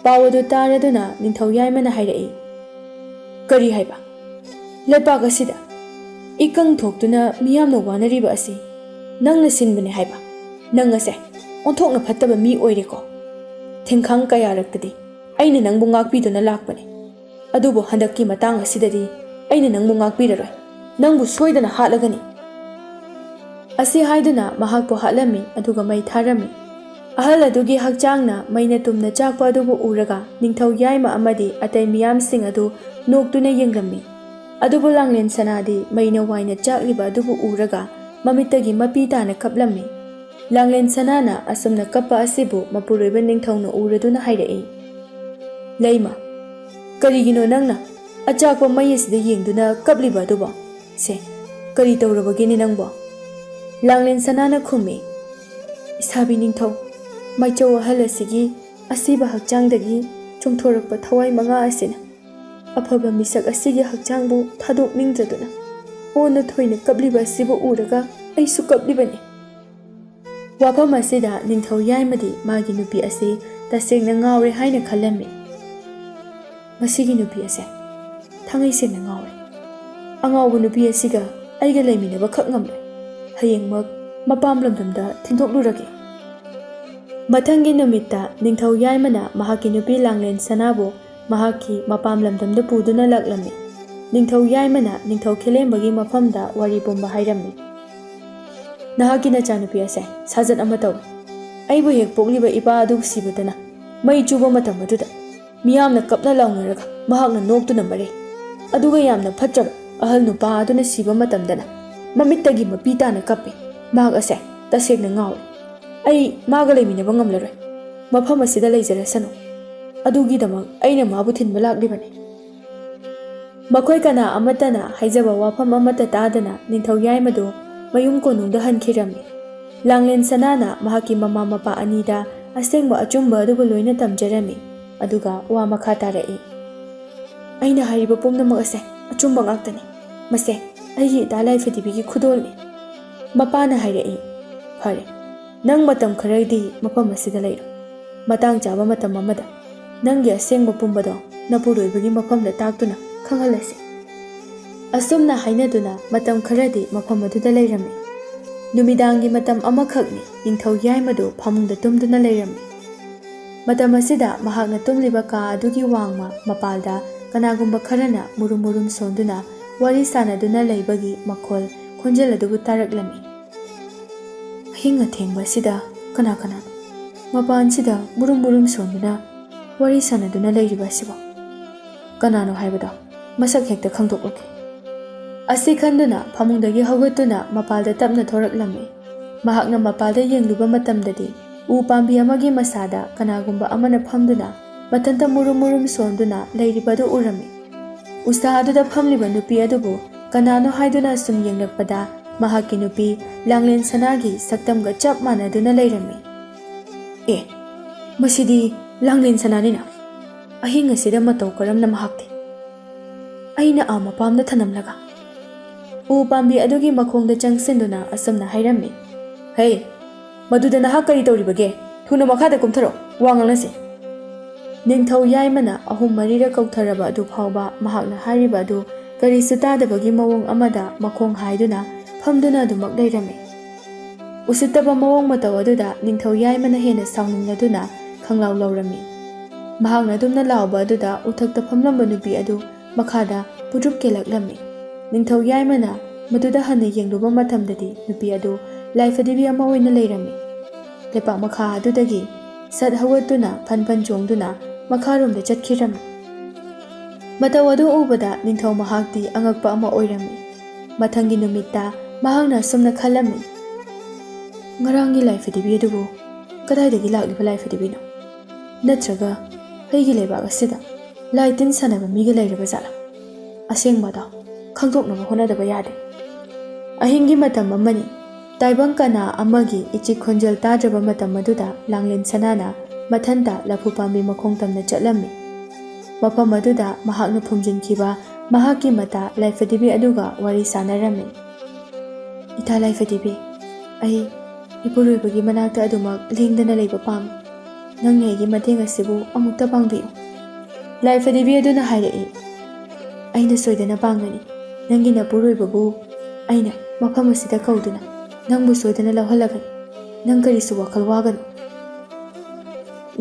ꯄꯥꯎ ꯑꯗꯨ ꯇꯥꯔꯗꯨꯅ ꯅꯤꯡꯊꯧ ꯌꯥꯏꯃꯅ ꯍꯥꯏꯔꯛꯏ ꯀꯔꯤ ꯍꯥꯏꯕ ꯂꯩꯄꯥꯛ ꯑꯁꯤꯗ ꯏꯀꯪ ꯊꯣꯛꯇꯨꯅ ꯃꯤꯌꯥꯝꯅ ꯋꯥꯅꯔꯤꯕ ꯑꯁꯤ ꯅꯪꯅ ꯁꯤꯟꯕꯅꯦ ꯍꯥꯏꯕ ꯅꯪ ꯑꯁꯦ ꯑꯣꯟꯊꯣꯛꯅ ꯐꯠꯇꯕ ꯃꯤ ꯑꯣꯏꯔꯦꯀꯣ ꯊꯤꯡꯈꯪ ꯀꯌꯥꯔꯛꯇꯗꯤ ꯑꯩꯅ ꯅꯪꯕꯨ ꯉꯥꯛꯄꯤꯗꯨꯅ ꯂꯥꯛꯄꯅꯦ ꯑꯗꯨꯕꯨ ꯍꯟꯗꯛꯀꯤ ꯃꯇꯥꯡ ꯑꯁꯤꯗꯗꯤ ꯑꯩꯅ ꯅꯪꯕꯨ ꯉꯥꯛꯄꯤꯔꯔꯣꯏ ꯅꯪꯕꯨ ꯁꯣꯏꯗꯅ ꯍꯥꯠꯂꯒꯅꯤ ꯑꯁꯤ ꯍꯥꯏꯗꯨꯅ ꯃꯍꯥꯛꯄꯨ ꯍꯥꯠꯂꯝꯃꯤ ꯑꯗꯨꯒ ꯃꯩ ꯊꯥꯔꯝꯃꯤ ꯑꯍꯜ ꯑꯗꯨꯒꯤ ꯍꯛꯆꯥꯡꯅ ꯃꯩꯅ ꯇꯨꯝꯅ ꯆꯥꯛꯄ ꯑꯗꯨꯕꯨ ꯎꯔꯒ ꯅꯤꯡꯊꯧ ꯌꯥꯏꯃ ꯑꯃꯗꯤ ꯑꯇꯩ ꯃꯤꯌꯥꯝꯁꯤꯡ ꯑꯗꯨ ꯅꯣꯛꯇꯨꯅ ꯌꯦꯡꯂꯝꯃꯤ ꯑꯗꯨꯕꯨ ꯂꯥꯡꯂꯦꯟ ꯁꯅꯥꯗꯤ ꯃꯩꯅ ꯋꯥꯏꯅ ꯆꯥꯛꯂꯤꯕ ꯑꯗꯨꯕꯨ ꯎꯔꯒ ꯃꯃꯤꯠꯇꯒꯤ ꯃꯄꯤ ꯇꯥꯅ ꯀꯞꯂꯝꯃꯤ ꯂꯥꯡꯂꯦꯟ ꯁꯅꯥꯅ ꯑꯁꯨꯝꯅ ꯀꯞꯄ ꯑꯁꯤꯕꯨ ꯃꯄꯨꯔꯣꯏꯕ ꯅꯤꯡꯊꯧꯅ ꯎꯔꯗꯨꯅ ꯍꯥꯏꯔꯛꯏ ꯂꯩꯃ ꯀꯔꯤꯒꯤꯅꯣ ꯅꯪꯅ ꯑꯆꯥꯛꯄ ꯃꯩ ꯑꯁꯤꯗ ꯌꯦꯡꯗꯨꯅ ꯀꯞꯂꯤꯕ ꯑꯗꯨꯕꯣ ꯁꯦ ꯀꯔꯤ ꯇꯧꯔꯕꯒꯦꯅꯦ ꯅꯪꯕꯣ ꯂꯥꯡꯂꯦꯟ ꯁꯅꯥꯅ ꯈꯨꯝꯃꯤ ꯏꯁꯥꯕꯤ ꯅꯤꯡꯊꯧ ꯃꯥꯏꯆꯧ ꯑꯍꯜ ꯑꯁꯤꯒꯤ ꯑꯁꯤꯕ ꯍꯛꯆꯥꯡꯗꯒꯤ ꯆꯣꯡꯊꯣꯔꯛꯄ ꯊꯋꯥꯏ ꯃꯉꯥ ꯑꯁꯤꯅ ꯑꯐꯕ ꯃꯤꯁꯛ ꯑꯁꯤꯒꯤ ꯍꯛꯆꯥꯡꯕꯨ ꯊꯥꯗꯣꯛꯅꯤꯡꯗ꯭ꯔꯗꯨꯅ ꯑꯣꯟꯅ ꯊꯣꯏꯅ ꯀꯞꯂꯤꯕ ꯑꯁꯤꯕꯨ ꯎꯔꯒ ꯑꯩꯁꯨ ꯀꯞꯂꯤꯕꯅꯤ ꯋꯥꯐꯝ ꯑꯁꯤꯗ ꯅꯤꯡꯊꯧ ꯌꯥꯏꯃꯗꯤ ꯃꯥꯒꯤ ꯅꯨꯄꯤ ꯑꯁꯤ ꯇꯁꯦꯡꯅ ꯉꯥꯎꯔꯦ ꯍꯥꯏꯅ ꯈꯜꯂꯝꯃꯤ ꯃꯁꯤꯒꯤ ꯅꯨꯄꯤ ꯑꯁꯦ ꯊꯥꯡꯉꯩ ꯁꯦꯡꯅ ꯉꯥꯎꯔꯦ ꯑꯉꯥꯎꯕ ꯅꯨꯄꯤ ꯑꯁꯤꯒ ꯑꯩꯒ ꯂꯩꯃꯤꯟꯅꯕ ꯈꯛ ꯉꯝꯂꯣꯏ ꯍꯌꯦꯡꯃꯛ ꯃꯄꯥꯝ ꯂꯝꯗꯝꯗ ꯊꯤꯟꯗꯣꯛꯂꯨꯔꯒꯦ ꯃꯊꯪꯒꯤ ꯅꯨꯃꯤꯠꯇ ꯅꯤꯡꯊꯧ ꯌꯥꯏꯃꯅ ꯃꯍꯥꯛꯀꯤ ꯅꯨꯄꯤ ꯂꯥꯡꯂꯦꯟ ꯁꯅꯥꯕꯨ ꯃꯍꯥꯛꯀꯤ ꯃꯄꯥꯝ ꯂꯝꯗꯝꯗ ꯄꯨꯗꯨꯅ ꯂꯥꯛꯂꯝꯃꯤ ꯅꯤꯡꯊꯧ ꯌꯥꯏꯃꯅ ꯅꯤꯡꯊꯧ ꯈꯦꯂꯦꯝꯕꯒꯤ ꯃꯐꯝꯗ ꯋꯥꯔꯤ ꯄꯨꯝꯕ ꯍꯥꯏꯔꯝꯃꯤ ꯅꯍꯥꯛꯀꯤ ꯅꯆꯥꯅꯨꯄꯤ ꯑꯁꯦ ꯁꯥꯖꯠ ꯑꯃ ꯇꯧꯏ ꯑꯩꯕꯨ ꯍꯦꯛ ꯄꯣꯛꯂꯤꯕ ꯏꯄꯥ ꯑꯗꯨ ꯁꯤꯕꯗꯅ ꯃꯩ ꯆꯨꯕ ꯃꯇꯝ ꯑꯗꯨꯗ ꯃꯤꯌꯥꯝꯅ ꯀꯞꯅ ꯂꯥꯎꯅꯔꯒ ꯃꯍꯥꯛꯅ ꯅꯣꯛꯇꯨꯅ ꯃꯔꯩ ꯑꯗꯨꯒ ꯌꯥꯝꯅ ꯐꯠꯇ꯭ꯔꯕ ꯑꯍꯜ ꯅꯨꯄꯥ ꯑꯗꯨꯅ ꯁꯤꯕ ꯃꯇꯝꯗꯅ ꯃꯃꯤꯠꯇꯒꯤ ꯃꯄꯤ ꯇꯥꯅ ꯀꯞꯄꯤ꯫ ꯃꯍꯥꯛ ꯑꯁꯦ ꯇꯁꯦꯡꯅ ꯉꯥꯎꯔꯦ꯫ ꯑꯩ ꯃꯥꯒ ꯂꯩꯃꯤꯟꯅꯕ ꯉꯝꯂꯔꯣꯏ꯫ ꯃꯐꯝ ꯑꯁꯤꯗ ꯂꯩꯖꯔꯁꯅꯨ꯫ ꯑꯗꯨꯒꯤꯗꯃꯛ ꯑꯩꯅ ꯃꯥꯕꯨ ꯊꯤꯟꯕ ꯂꯥꯛꯂꯤꯕꯅꯤ꯫ ꯃꯈꯣꯏ ꯀꯅꯥ ꯑꯃꯠꯇꯅ ꯍꯥꯏꯖꯕ ꯋꯥꯐꯝ ꯑꯃꯠꯇ ꯇꯥꯗꯅ ꯅꯤꯡꯊꯧ ꯌꯥꯏꯃꯗꯨ ꯃꯌꯨꯝ ꯀꯣꯅꯨꯡꯗ ꯍꯟꯈꯤꯔꯝꯃꯤ꯫ ꯂꯥꯡꯂꯦꯟ ꯁꯅꯥꯅ ꯃꯍꯥꯛꯀꯤ ꯃꯃꯥ ꯃꯄꯥ ꯑꯅꯤꯗ ꯑꯁꯦꯡꯕ ꯑꯆꯨꯝꯕ ꯑꯗꯨꯕꯨ ꯂꯣꯏꯅ ꯇꯝꯖꯔꯝꯃꯤ꯫ ꯑꯗꯨꯒ ꯋꯥ ꯃꯈꯥ ꯇꯥꯔꯛꯏ꯫ ꯑꯩꯅ ꯍꯥꯏꯔꯤꯕ ꯄꯨꯝꯅꯃꯛ ꯑꯁꯦ ꯑꯆꯨꯝꯕ ꯉꯥꯛꯇꯅꯤ꯫ ꯃꯁꯦ ꯑꯩꯒꯤ ꯏꯇꯥ ꯂꯥꯏꯐꯗꯤꯕꯤꯒꯤ ꯈꯨꯗꯣꯜꯅꯤ꯫ ꯃꯄꯥꯅ ꯍꯥꯏꯔꯛꯏ꯫ ꯐꯔꯦ, ꯅꯪ ꯃꯇꯝ ꯈꯔꯗꯤ ꯃꯐꯝ ꯑꯁꯤꯗ ꯂꯩꯔꯣ꯫ ꯃꯇꯥꯡ ꯆꯥꯕ ꯃꯇꯝ ꯑꯃꯗ ꯅꯪꯒꯤ ꯑꯁꯦꯡꯕ ꯄꯨꯝꯕꯗꯣ ꯅꯄꯨꯔꯣꯏꯕꯒꯤ ꯃꯐꯝꯗ ꯇꯥꯛꯇꯨꯅ ꯈꯪꯍꯜꯂꯁꯤ꯫ ꯑꯁꯨꯝꯅ ꯍꯥꯏꯅꯗꯨꯅ ꯃꯇꯝ ꯈꯔꯗꯤ ꯃꯐꯝ ꯑꯗꯨꯗ ꯂꯩꯔꯝꯃꯤ꯫ ꯅꯨꯃꯤꯗꯥꯡꯒꯤ ꯃꯇꯝ ꯑꯃꯈꯛꯅꯤ ꯅꯤꯡꯊꯧ ꯌꯥꯏꯃꯗꯨ ꯐꯃꯨꯡꯗ ꯇꯨꯝꯗꯨꯅ ꯂꯩꯔꯝꯃꯤ꯫ ꯃꯇꯝ ꯑꯁꯤꯗ ꯃꯍꯥꯛꯅ ꯇꯨꯝꯂꯤꯕ ꯀꯥ ꯑꯗꯨꯒꯤ ꯋꯥꯡꯃ ꯃꯄꯥꯜꯗ ꯀꯅꯥꯒꯨꯝꯕ ꯈꯔꯅ ꯃꯨꯔꯨꯝ ꯃꯨꯔꯨꯝ ꯁꯣꯟꯗꯨꯅ ꯋꯥꯔꯤ ꯁꯥꯅꯗꯨꯅ ꯂꯩꯕꯒꯤ ꯈꯣꯟꯖꯦꯜ ꯑꯗꯨꯕꯨ ꯇꯥꯔꯛꯂꯝꯃꯤ꯫ ꯑꯍꯤꯡ ꯑꯊꯦꯡꯕ ꯑꯁꯤꯗ ꯀꯅꯥ ꯀꯅꯥꯅꯣ ꯃꯄꯥꯟꯁꯤꯗ ꯃꯨꯔꯨꯝ ꯃꯨꯔꯨꯝ ꯁꯣꯟꯗꯨꯅ ꯋꯥꯔꯤ ꯁꯥꯅꯗꯨꯅ ꯂꯩꯔꯤꯕ ꯑꯁꯤꯕꯣ? ꯀꯅꯥꯅꯣ ꯍꯥꯏꯕꯗꯣ ꯃꯁꯛ ꯍꯦꯛꯇ ꯈꯪꯗꯣꯛꯂꯒꯦ꯫ ꯑꯁꯤ ꯈꯟꯗꯨꯅ ꯐꯃꯨꯡꯗꯒꯤ ꯍꯧꯒꯠꯇꯨꯅ ꯃꯄꯥꯜꯗ ꯇꯞꯅ ꯊꯣꯔꯛꯂꯝꯃꯤ꯫ ꯃꯍꯥꯛꯅ ꯃꯄꯥꯜꯗ ꯌꯦꯡꯂꯨꯕ ꯃꯇꯝꯗꯗꯤ ꯎ ꯄꯥꯝꯕꯤ ꯑꯃꯒꯤ ꯃꯁꯥꯗ ꯀꯅꯥꯒꯨꯝꯕ ꯑꯃꯅ ꯐꯝꯗꯨꯅ ꯃꯊꯟꯇ ꯃꯨꯔꯨꯝ ꯃꯨꯔꯨꯝ ꯁꯣꯟꯗꯨꯅ ꯂꯩꯔꯤꯕꯗꯨ ꯎꯔꯝꯃꯤ꯫ ꯎꯁꯥ ꯑꯗꯨꯗ ꯐꯝꯂꯤꯕ ꯅꯨꯄꯤ ꯑꯗꯨꯕꯨ ꯀꯅꯥꯅꯣ ꯍꯥꯏꯗꯨꯅ ꯁꯨꯝ ꯌꯦꯡꯂꯛꯄꯗ ꯃꯍꯥꯛꯀꯤ ꯅꯨꯄꯤ ꯂꯥꯡꯂꯦꯟ ꯁꯅꯥꯒꯤ ꯁꯛꯇꯝꯒ ꯆꯞ ꯃꯥꯟꯅꯗꯨꯅ ꯂꯩꯔꯝꯃꯤ꯫ ꯑꯦ, ꯃꯁꯤꯗꯤ ꯂꯥꯡꯂꯦꯟ ꯁꯅꯥꯅꯤꯅ꯫ ꯑꯍꯤꯡ ꯑꯁꯤꯗ ꯃꯇꯧ ꯀꯔꯝꯅ ꯃꯍꯥꯛꯇꯤ? ꯑꯩꯅ ꯃꯄꯥꯝꯗ ꯊꯅꯝꯂꯒ꯫ ꯎ ꯄꯥꯝꯕꯤ ꯑꯗꯨꯒꯤ ꯃꯈꯣꯡꯗ ꯆꯪꯁꯤꯟꯗꯨꯅ ꯑꯁꯨꯝꯅ ꯍꯥꯏꯔꯝꯃꯤ꯫ ꯍꯦ, ꯃꯗꯨꯗ ꯅꯍꯥꯛ ꯀꯔꯤ ꯇꯧꯔꯤꯕꯒꯦ? ꯊꯨꯅ ꯃꯈꯥꯗ ꯀꯨꯝꯊꯔꯛꯑꯣ, ꯋꯥ ꯉꯥꯡꯅꯁꯤ꯫ ꯅꯤꯡꯊꯧ ꯌꯥꯏꯃꯅ 3-4ꯔꯛ ꯀꯧꯊꯔꯕ ꯑꯗꯨ ꯐꯥꯎꯕ ꯃꯍꯥꯛꯅ ꯍꯥꯏꯔꯤꯕ ꯑꯗꯨ ꯀꯔꯤꯁꯨ ꯇꯥꯗꯕꯒꯤ ꯃꯑꯣꯡ ꯑꯃꯗ ꯃꯈꯣꯡ ꯍꯥꯏꯗꯨꯅ ꯐꯝꯗꯨꯅ ꯑꯗꯨꯃꯛ ꯂꯩꯔꯝꯃꯤ꯫ ꯎꯁꯤꯠꯇꯕ ꯃꯑꯣꯡ ꯃꯇꯧ ꯑꯗꯨꯗ ꯅꯤꯡꯊꯧ ꯌꯥꯏꯃꯅ ꯍꯦꯟꯅ ꯁꯥꯎꯅꯤꯡꯂꯗꯨꯅ ꯈꯪꯂꯥꯎ ꯂꯧꯔꯝꯃꯤ꯫ ꯃꯍꯥꯛꯅ ꯑꯗꯨꯝꯅ ꯂꯥꯎꯕ ꯑꯗꯨꯗ ꯎꯊꯛꯇ ꯐꯝꯂꯝꯕ ꯅꯨꯄꯤ ꯑꯗꯨ ꯃꯈꯥꯗ ꯄꯨꯗ꯭ꯔꯨꯞ ꯀꯦꯜꯂꯛꯂꯝꯃꯤ꯫ ꯅꯤꯡꯊꯧ ꯌꯥꯏꯃꯅ ꯃꯗꯨꯗ ꯍꯟꯅ ꯌꯦꯡꯂꯨꯕ ꯃꯇꯝꯗꯗꯤ ꯅꯨꯄꯤ ꯑꯗꯨ ꯂꯥꯏꯐꯗꯤꯕꯤ ꯑꯃ ꯑꯣꯏꯅ ꯂꯩꯔꯝꯃꯤ꯫ ꯂꯩꯄꯥꯛ ꯃꯈꯥ ꯑꯗꯨꯗꯒꯤ ꯁꯠ ꯍꯧꯒꯠꯇꯨꯅ ꯐꯟ ꯐꯟ ꯆꯣꯡꯗꯨꯅ ꯃꯈꯥꯔꯣꯝꯗ ꯆꯠꯈꯤꯔꯝꯃꯤ꯫ ꯃꯇꯧ ꯑꯗꯨ ꯎꯕꯗ ꯅꯤꯡꯊꯧ ꯃꯍꯥꯛꯇꯤ ꯑꯉꯛꯄ ꯑꯃ ꯑꯣꯏꯔꯝꯃꯤ꯫ ꯃꯊꯪꯒꯤ ꯅꯨꯃꯤꯠꯇ ꯃꯍꯥꯛꯅ ꯑꯁꯨꯝꯅ ꯈꯜꯂꯝꯃꯤ꯫ ꯉꯔꯥꯡꯒꯤ ꯂꯥꯏꯐꯗꯤꯕꯤ ꯑꯗꯨꯕꯨ ꯀꯗꯥꯏꯗꯒꯤ ꯂꯥꯛꯂꯤꯕ ꯂꯥꯏꯐꯗꯤꯕꯤꯅꯣ? ꯅꯠꯇ꯭ꯔꯒ ꯑꯩꯒꯤ ꯂꯩꯕꯥꯛ ꯑꯁꯤꯗ ꯂꯥꯏ ꯇꯤꯟ ꯁꯥꯟꯅꯕ ꯃꯤꯒ ꯂꯩꯔꯕ ꯖꯥꯠꯂꯥ? ꯑꯁꯦꯡꯕꯗꯣ ꯈꯪꯗꯣꯛꯅꯕ ꯍꯣꯠꯅꯗꯕ ꯌꯥꯗꯦ꯫ ꯑꯍꯤꯡꯒꯤ ꯃꯇꯝ ꯑꯃꯅꯤ꯫ ꯇꯥꯏꯕꯪ ꯀꯅꯥ ꯑꯃꯒꯤ ꯏꯆꯤꯛ ꯈꯣꯟꯖꯦꯜ ꯇꯥꯗ꯭ꯔꯕ ꯃꯇꯝ ꯑꯗꯨꯗ ꯂꯥꯡꯂꯦꯟ ꯁꯅꯥꯅ ꯃꯊꯟꯇ ꯂꯐꯨ ꯄꯥꯝꯕꯤ ꯃꯈꯣꯡ ꯇꯝꯅ ꯆꯠꯂꯝꯃꯤ꯫ ꯃꯐꯝ ꯑꯗꯨꯗ ꯃꯍꯥꯛꯅ ꯐꯨꯝꯖꯤꯟꯈꯤꯕ ꯃꯍꯥꯛꯀꯤ ꯃꯇꯥ ꯂꯥꯏꯐꯗꯤꯕꯤ ꯑꯗꯨꯒ ꯋꯥꯔꯤ ꯁꯥꯅꯔꯝꯃꯤ꯫ ꯏꯇꯥ ꯂꯥꯏꯐꯗꯤꯕꯤ, ꯑꯩ ꯏꯄꯨꯔꯣꯏꯕꯒꯤ ꯃꯅꯥꯛꯇ ꯑꯗꯨꯃꯛ ꯂꯦꯡꯗꯅ ꯂꯩꯕ ꯄꯥꯝꯃꯤ꯫ ꯅꯪꯅ ꯑꯩꯒꯤ ꯃꯇꯦꯡ ꯑꯁꯤꯕꯨ ꯑꯃꯨꯛꯇ ꯄꯥꯡꯕꯤꯌꯨ꯫ ꯂꯥꯏꯐꯗꯤꯕꯤ ꯑꯗꯨꯅ ꯍꯥꯏꯔꯛꯏ꯫ ꯑꯩꯅ ꯁꯣꯏꯗꯅ ꯄꯥꯡꯒꯅꯤ꯫ ꯅꯪꯒꯤ ꯅꯄꯨꯔꯣꯏꯕꯕꯨ ꯑꯩꯅ ꯃꯐꯝ ꯑꯁꯤꯗ ꯀꯧꯗꯨꯅ ꯅꯪꯕꯨ ꯁꯣꯏꯗꯅ ꯂꯧꯍꯜꯂꯒꯅꯤ꯫ ꯅꯪ ꯀꯔꯤꯁꯨ ꯋꯥꯈꯜ ꯋꯥꯒꯅꯨ꯫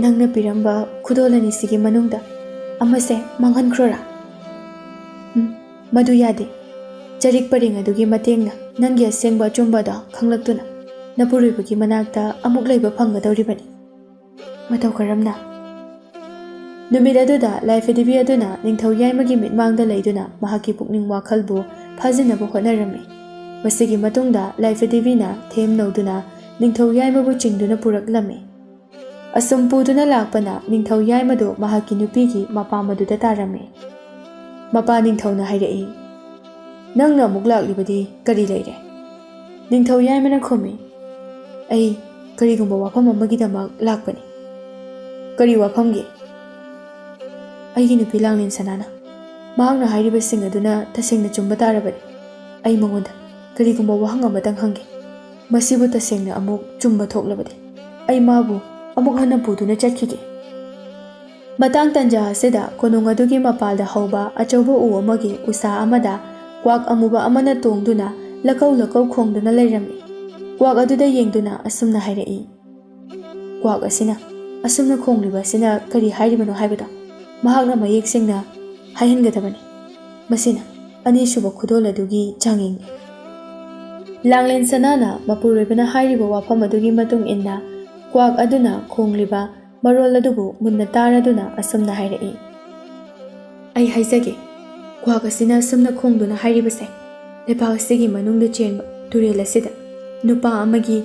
ꯅꯪꯅ ꯄꯤꯔꯝꯕ ꯈꯨꯗꯣꯜ ꯑꯅꯤꯁꯤꯒꯤ ꯃꯅꯨꯡꯗ ꯑꯃꯁꯦ ꯃꯥꯡꯍꯟꯈ꯭ꯔꯣꯔꯥ? ꯃꯗꯨ ꯌꯥꯗꯦ꯫ ꯆꯔꯤꯛ ꯄꯔꯦꯡ ꯑꯗꯨꯒꯤ ꯃꯇꯦꯡꯅ ꯅꯪꯒꯤ ꯑꯁꯦꯡꯕ ꯑꯆꯨꯝꯕꯗꯣ ꯈꯪꯂꯛꯇꯨꯅ ꯅꯄꯨꯔꯣꯏꯕꯒꯤ ꯃꯅꯥꯛꯇ ꯑꯃꯨꯛ ꯂꯩꯕ ꯐꯪꯒꯗꯧꯔꯤꯕꯅꯤ꯫ ꯃꯇꯧ ꯀꯔꯝꯅ? ꯅꯨꯃꯤꯠ ꯑꯗꯨꯗ ꯂꯥꯏꯐꯗꯤꯕꯤ ꯑꯗꯨꯅ ꯅꯤꯡꯊꯧ ꯌꯥꯏꯃꯒꯤ ಮಿꯠꯃꯥꯡꯗ ꯂꯩꯗꯨꯅ ꯃꯍꯥꯛꯀꯤ ꯄꯨꯛꯅꯤꯡ ꯋꯥꯈꯜꯕꯨ ꯐꯥꯖꯤꯟꯅꯕ ꯍꯣꯠꯅꯔꯝꯃꯤ꯫ ꯃꯁꯤꯒꯤ ꯃꯇꯨꯡꯗ ꯂꯥꯏꯐꯗꯤꯕꯤꯅ ꯊꯦꯝ ꯅꯧꯗꯨꯅ ꯅꯤꯡꯊꯧ ꯌꯥꯏꯃꯕꯨ ꯆꯤꯡꯗꯨꯅ ꯄꯨꯔꯛꯂꯝꯃꯤ꯫ ꯑꯁꯨꯝ ꯄꯨꯗꯨꯅ ꯂꯥꯛꯄꯅ ꯅꯤꯡꯊꯧ ꯌꯥꯏꯃꯗꯨ ꯃꯍꯥꯛꯀꯤ ꯅꯨꯄꯤꯒꯤ ꯃꯄꯥꯝ ꯑꯗꯨꯗ ꯇꯥꯔꯝꯃꯤ꯫ ꯃꯄꯥ ꯅꯤꯡꯊꯧꯅ ꯍꯥꯏꯔꯛꯏ꯫ ꯅꯪꯅ ꯑꯃꯨꯛ ꯂꯥꯛꯂꯤꯕꯗꯤ ꯀꯔꯤ ꯂꯩꯔꯦ? ꯅꯤꯡꯊꯧ ꯌꯥꯏꯃꯅ ꯈꯨꯝꯃꯤ꯫ ꯑꯩ ꯀꯔꯤꯒꯨꯝꯕ ꯋꯥꯐꯝ ꯑꯃꯒꯤꯗꯃꯛ ꯂꯥꯛꯄꯅꯤ꯫ ꯀꯔꯤ ꯋꯥꯐꯝꯒꯤ? ꯑꯩꯒꯤ ꯅꯨꯄꯤ ꯂꯥꯡꯂꯦꯟ ꯁꯅꯥꯅ ꯃꯍꯥꯛꯅ ꯍꯥꯏꯔꯤꯕꯁꯤꯡ ꯑꯗꯨꯅ ꯇꯁꯦꯡꯅ ꯆꯨꯝꯕ ꯇꯥꯔꯕꯗꯤ ꯑꯩ ꯃꯉꯣꯟꯗ ꯀꯔꯤꯒꯨꯝꯕ ꯋꯥꯍꯪ ꯑꯃꯇꯪ ꯍꯪꯒꯦ꯫ ꯃꯁꯤꯕꯨ ꯇꯁꯦꯡꯅ ꯑꯃꯨꯛ ꯆꯨꯝꯕ ꯊꯣꯛꯂꯕꯗꯤ ꯑꯩ ꯃꯥꯕꯨ ꯑꯃꯨꯛ ꯍꯟꯅ ꯄꯨꯗꯨꯅ ꯆꯠꯈꯤꯒꯦ꯫ ꯃꯇꯥꯡ ꯇꯟꯖꯥ ꯑꯁꯤꯗ ꯀꯣꯅꯨꯡ ꯑꯗꯨꯒꯤ ꯃꯄꯥꯜꯗ ꯍꯧꯕ ꯑꯆꯧꯕ ꯎ ꯑꯃꯒꯤ ꯎꯁꯥ ꯑꯃꯗ ꯀ꯭ꯋꯥꯛ ꯑꯃꯨꯕ ꯑꯃꯅ ꯇꯣꯡꯗꯨꯅ ꯂꯀꯧ ꯂꯀꯧ ꯈꯣꯡꯗꯨꯅ ꯂꯩꯔꯝꯃꯤ꯫ ꯀ꯭ꯋꯥꯛ ꯑꯗꯨꯗ ꯌꯦꯡꯗꯨꯅ ꯑꯁꯨꯝꯅ ꯍꯥꯏꯔꯛꯏ꯫ ꯀ꯭ꯋꯥꯛ ꯑꯁꯤꯅ ꯑꯁꯨꯝꯅ ꯈꯣꯡꯂꯤꯕ ꯑꯁꯤꯅ ꯀꯔꯤ ꯍꯥꯏꯔꯤꯕꯅꯣ ꯍꯥꯏꯕꯗꯣ ꯃꯍꯥꯛꯅ ꯃꯌꯦꯛ ꯁꯦꯡꯅ ꯍꯥꯏꯍꯟꯒꯗꯕꯅꯤ꯫ ꯃꯁꯤꯅ ꯑꯅꯤꯁꯨꯕ ꯈꯨꯗꯣꯜ ꯑꯗꯨꯒꯤ ꯆꯥꯡꯌꯦꯡꯅꯤ꯫ ꯂꯥꯡꯂꯦꯟ ꯁꯅꯥꯅ ꯃꯄꯨꯔꯣꯏꯕꯅ ꯍꯥꯏꯔꯤꯕ ꯋꯥꯐꯝ ꯑꯗꯨꯒꯤ ꯃꯇꯨꯡ ꯏꯟꯅ ꯀ꯭ꯋꯥꯛ ꯑꯗꯨꯅ ꯈꯣꯡꯂꯤꯕ ꯃꯔꯣꯜ ꯑꯗꯨꯕꯨ ꯃꯨꯟꯅ ꯇꯥꯔꯗꯨꯅ ꯑꯁꯨꯝꯅ ꯍꯥꯏꯔꯛꯏ꯫ ꯑꯩ ꯍꯥꯏꯖꯒꯦ, ꯀ꯭ꯋꯥꯛ ꯑꯁꯤꯅ ꯑꯁꯨꯝꯅ ꯈꯣꯡꯗꯨꯅ ꯍꯥꯏꯔꯤꯕꯁꯦ ꯂꯩꯕꯥꯛ ꯑꯁꯤꯒꯤ ꯃꯅꯨꯡꯗ ꯆꯦꯟꯕ ꯇꯨꯔꯦꯜ ꯑꯁꯤꯗ ꯅꯨꯄꯥ ꯑꯃꯒꯤ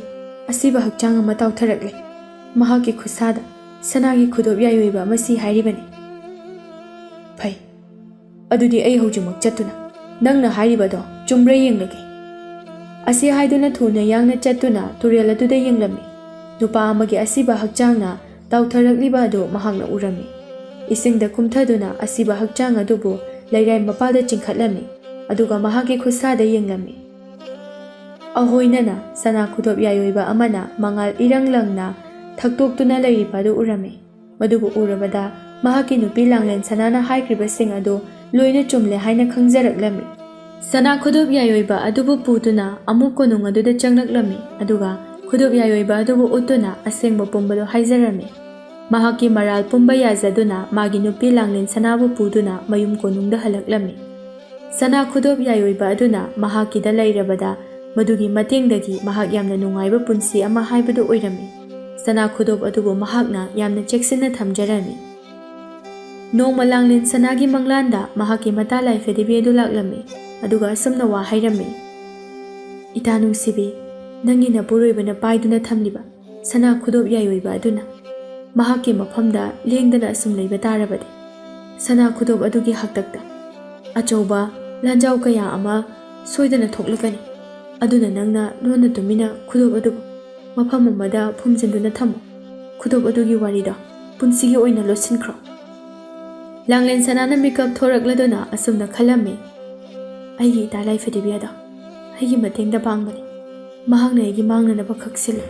ꯑꯁꯤꯕ ꯍꯛꯆꯥꯡ ꯑꯃ ꯇꯥꯎꯊꯔꯛꯂꯦ꯫ ꯃꯍꯥꯛꯀꯤ ꯈꯨꯠꯁꯥꯗ ꯁꯅꯥꯒꯤ ꯈꯨꯗꯣꯞ ꯌꯥꯏꯑꯣꯏꯕ ꯑꯃ ꯁꯤ ꯍꯥꯏꯔꯤꯕꯅꯤ꯫ ꯐꯩ, ꯑꯗꯨꯗꯤ ꯑꯩ ꯍꯧꯖꯤꯛꯃꯛ ꯆꯠꯇꯨꯅ ꯅꯪꯅ ꯍꯥꯏꯔꯤꯕꯗꯣ ꯆꯨꯝꯕ꯭ꯔꯥ ꯌꯦꯡꯂꯒꯦ꯫ ꯑꯁꯤ ꯍꯥꯏꯗꯨꯅ ꯊꯨꯅ ꯌꯥꯡꯅ ꯆꯠꯇꯨꯅ ꯇꯨꯔꯦꯜ ꯑꯗꯨꯗ ꯌꯦꯡꯂꯝꯃꯤ꯫ ꯅꯨꯄꯥ ꯑꯃꯒꯤ ꯑꯁꯤꯕ ꯍꯛꯆꯥꯡꯅ ꯇꯥꯎꯊꯔꯛꯂꯤꯕ ꯑꯗꯨ ꯃꯍꯥꯛꯅ ꯎꯔꯝꯃꯤ꯫ ꯏꯁꯤꯡꯗ ꯀꯨꯝꯊꯗꯨꯅ ꯑꯁꯤꯕ ꯍꯛꯆꯥꯡ ꯑꯗꯨꯕꯨ ꯂꯩꯔꯥꯏ ꯃꯄꯥꯜꯗ ꯆꯤꯡꯈꯠꯂꯝꯃꯤ ꯑꯗꯨꯒ ꯃꯍꯥꯛꯀꯤ ꯈꯨꯠꯁꯥꯗ ꯌꯦꯡꯂꯝꯃꯤ꯫ ꯑꯍꯣꯏꯅꯅ ꯁꯅꯥ ꯈꯨꯗꯣꯞ ꯌꯥꯏꯑꯣꯏꯕ ꯑꯃꯅ ꯃꯉꯥꯜ ꯏꯔꯪ ꯂꯪꯅ ꯊꯛꯇꯣꯛꯇꯨꯅ ꯂꯩꯔꯤꯕ ꯑꯗꯨ ꯎꯔꯝꯃꯤ꯫ ꯃꯗꯨꯕꯨ ꯎꯔꯕꯗ ꯃꯍꯥꯛꯀꯤ ꯅꯨꯄꯤ ꯂꯥꯡꯂꯦꯟ ꯁꯅꯥꯅ ꯍꯥꯏꯈ꯭ꯔꯤꯕꯁꯤꯡ ꯑꯗꯨ ꯂꯣꯏꯅ ꯆꯨꯝꯂꯦ ꯍꯥꯏꯅ ꯈꯪꯖꯔꯛꯂꯝꯃꯤ꯫ ꯁꯅꯥ ꯈꯨꯗꯣꯞ ꯌꯥꯏꯑꯣꯏꯕ ꯑꯗꯨꯕꯨ ꯄꯨꯗꯨꯅ ꯑꯃꯨꯛ ꯀꯣꯅꯨꯡ ꯑꯗꯨꯗ ꯆꯪꯂꯛꯂꯝꯃꯤ ꯑꯗꯨꯒ ꯈꯨꯗꯣꯞ ꯌꯥꯏꯑꯣꯏꯕ ꯑꯗꯨꯕꯨ ꯎꯠꯇꯨꯅ ꯑꯁꯦꯡꯕ ꯄꯨꯝꯕꯗꯨ ꯍꯥꯏꯖꯔꯝꯃꯤ꯫ ꯃꯍꯥꯛꯀꯤ ꯃꯔꯥꯜ ꯄꯨꯝꯕ ꯌꯥꯖꯗꯨꯅ ꯃꯥꯒꯤ ꯅꯨꯄꯤ ꯂꯥꯡꯂꯦꯟ ꯁꯅꯥꯕꯨ ꯄꯨꯗꯨꯅ ꯃꯌꯨꯝ ꯀꯣꯅꯨꯡꯗ ꯍꯜꯂꯛꯂꯝꯃꯤ꯫ ꯁꯅꯥ ꯈꯨꯗꯣꯞ ꯌꯥꯏꯑꯣꯏꯕ ꯑꯗꯨꯅ ꯃꯍꯥꯛꯀꯤꯗ ꯂꯩꯔꯕꯗ ꯃꯗꯨꯒꯤ ꯃꯇꯦꯡꯗꯒꯤ ꯃꯍꯥꯛ ꯌꯥꯝꯅ ꯅꯨꯡꯉꯥꯏꯕ ꯄꯨꯟꯁꯤ ꯑꯃ ꯍꯥꯏꯕꯗꯨ ꯑꯣꯏꯔꯝꯃꯤ꯫ ꯁꯅꯥ ꯈꯨꯗꯣꯞ ꯑꯗꯨꯕꯨ ꯃꯍꯥꯛꯅ ꯌꯥꯝꯅ ꯆꯦꯛꯁꯤꯟꯅ ꯊꯝꯖꯔꯝꯃꯤ꯫ ꯅꯣꯡꯃ ꯂꯥꯡꯂꯦꯟ ꯁꯅꯥꯒꯤ ꯃꯪꯂꯥꯟꯗ ꯃꯍꯥꯛꯀꯤ ꯃꯇꯥ ꯂꯥꯏꯐꯗꯤꯕꯤ ꯑꯗꯨ ꯂꯥꯛꯂꯝꯃꯤ ꯑꯗꯨꯒ ꯑꯁꯨꯝꯅ ꯋꯥ ꯍꯥꯏꯔꯝꯃꯤ꯫ ꯏꯇꯥ ꯅꯨꯡꯁꯤꯕꯤ, ꯅꯪꯒꯤ ꯅꯄꯨꯔꯣꯏꯕꯅ ꯄꯥꯏꯗꯨꯅ ꯊꯝꯂꯤꯕ ꯁꯅꯥ ꯈꯨꯗꯣꯞ ꯌꯥꯏꯑꯣꯏꯕ ꯑꯗꯨꯅ ꯃꯍꯥꯛꯀꯤ ꯃꯐꯝꯗ ꯂꯦꯡꯗꯅ ꯑꯁꯨꯝ ꯂꯩꯕ ꯇꯥꯔꯕꯗꯤ ꯁꯅꯥ ꯈꯨꯗꯣꯞ ꯑꯗꯨꯒꯤ ꯍꯥꯛꯇꯛꯇ ꯑꯆꯧꯕ ꯂꯥꯟꯖꯥꯎ ꯀꯌꯥ ꯑꯃ ꯁꯣꯏꯗꯅ ꯊꯣꯛꯂꯛꯀꯅꯤ꯫ ꯑꯗꯨꯅ ꯅꯪꯅ ꯂꯣꯟꯅ ꯇꯨꯃꯤꯟꯅ ꯈꯨꯗꯣꯞ ꯑꯗꯨꯕꯨ ꯃꯐꯝ ꯑꯃꯗ ꯐꯨꯝꯖꯤꯟꯗꯨꯅ ꯊꯝꯃꯨ꯫ ꯈꯨꯗꯣꯞ ꯑꯗꯨꯒꯤ ꯋꯥꯔꯤꯗꯣ ꯄꯨꯟꯁꯤꯒꯤ ꯑꯣꯏꯅ ꯂꯣꯠꯁꯤꯟꯈ꯭ꯔꯣ꯫ ꯂꯥꯡꯂꯦꯟ ꯁꯅꯥꯅ ꯃꯤꯀꯞ ꯊꯣꯔꯛꯂꯗꯨꯅ ꯑꯁꯨꯝꯅ ꯈꯜꯂꯝꯃꯤ꯫ ꯑꯩꯒꯤ ꯏꯇꯥ ꯂꯥꯏꯐꯗꯤꯕꯤ ꯑꯗꯣ ꯑꯩꯒꯤ ꯃꯇꯦꯡꯗ ꯄꯥꯡꯕꯅꯤ꯫ ꯃꯍꯥꯛꯅ ꯑꯩꯒꯤ ꯃꯥꯡꯅꯅꯕ ꯈꯛꯁꯤꯜꯂꯤ꯫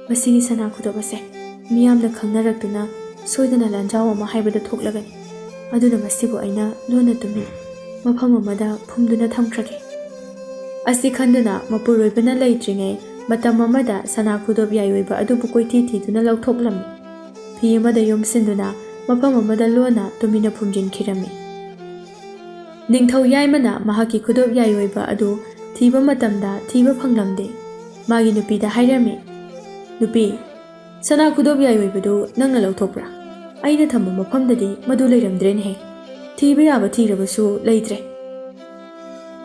ꯃꯁꯤꯒꯤ ꯁꯅꯥ ꯈꯨꯗꯣꯞ ꯑꯁꯦ ꯃꯤꯌꯥꯝꯅ ꯈꯪꯅꯔꯛꯇꯨꯅ ꯁꯣꯏꯗꯅ ꯂꯥꯟꯖꯥꯎ ꯑꯃ ꯍꯥꯏꯕꯗꯨ ꯊꯣꯛꯂꯒꯅꯤ꯫ ꯑꯗꯨꯅ ꯃꯁꯤꯕꯨ ꯑꯩꯅ ꯂꯣꯟꯅ ꯇꯨꯃꯤꯟꯅ ꯃꯐꯝ ꯑꯃꯗ ꯐꯨꯝꯗꯨꯅ ꯊꯝꯈ꯭ꯔꯒꯦ꯫ ꯑꯁꯤ ꯈꯟꯗꯨꯅ ꯃꯄꯨꯔꯣꯏꯕꯅ ꯂꯩꯇ꯭ꯔꯤꯉꯩ ꯃꯇꯝ ꯑꯃꯗ ꯁꯅꯥ ꯈꯨꯗꯣꯞ ꯌꯥꯏꯑꯣꯏꯕ ꯑꯗꯨꯕꯨ ꯀꯣꯏꯊꯤ ꯊꯤꯗꯨꯅ ꯂꯧꯊꯣꯛꯂꯝꯃꯤ꯫ ꯐꯤ ꯑꯃꯗ ꯌꯣꯝꯁꯤꯟꯗꯨꯅ ꯃꯐꯝ ꯑꯃꯗ ꯂꯣꯟꯅ ꯇꯨꯃꯤꯟꯅ ꯐꯨꯝꯖꯤꯟꯈꯤꯔꯝꯃꯤ꯫ ꯅꯤꯡꯊꯧ ꯌꯥꯏꯃꯅ ꯃꯍꯥꯛꯀꯤ ꯈꯨꯗꯣꯞ ꯌꯥꯏꯑꯣꯏꯕ ꯑꯗꯨ ꯊꯤꯕ ꯃꯇꯝꯗ ꯊꯤꯕ ꯐꯪꯂꯝꯗꯦ꯫ ꯃꯥꯒꯤ ꯅꯨꯄꯤꯗ ꯍꯥꯏꯔꯝꯃꯤ, ꯅꯨꯄꯤ, ꯁꯅꯥ ꯈꯨꯗꯣꯞ ꯌꯥꯏꯑꯣꯏꯕꯗꯨ ꯅꯪꯅ ꯂꯧꯊꯣꯛꯄ꯭ꯔꯥ? ꯑꯩꯅ ꯊꯝꯕ ꯃꯐꯝꯗꯗꯤ ꯃꯗꯨ ꯂꯩꯔꯝꯗ꯭ꯔꯦꯅꯦꯍꯦ꯫ ꯊꯤꯕ ꯌꯥꯕ ꯊꯤꯔꯕꯁꯨ ꯂꯩꯇ꯭ꯔꯦ꯫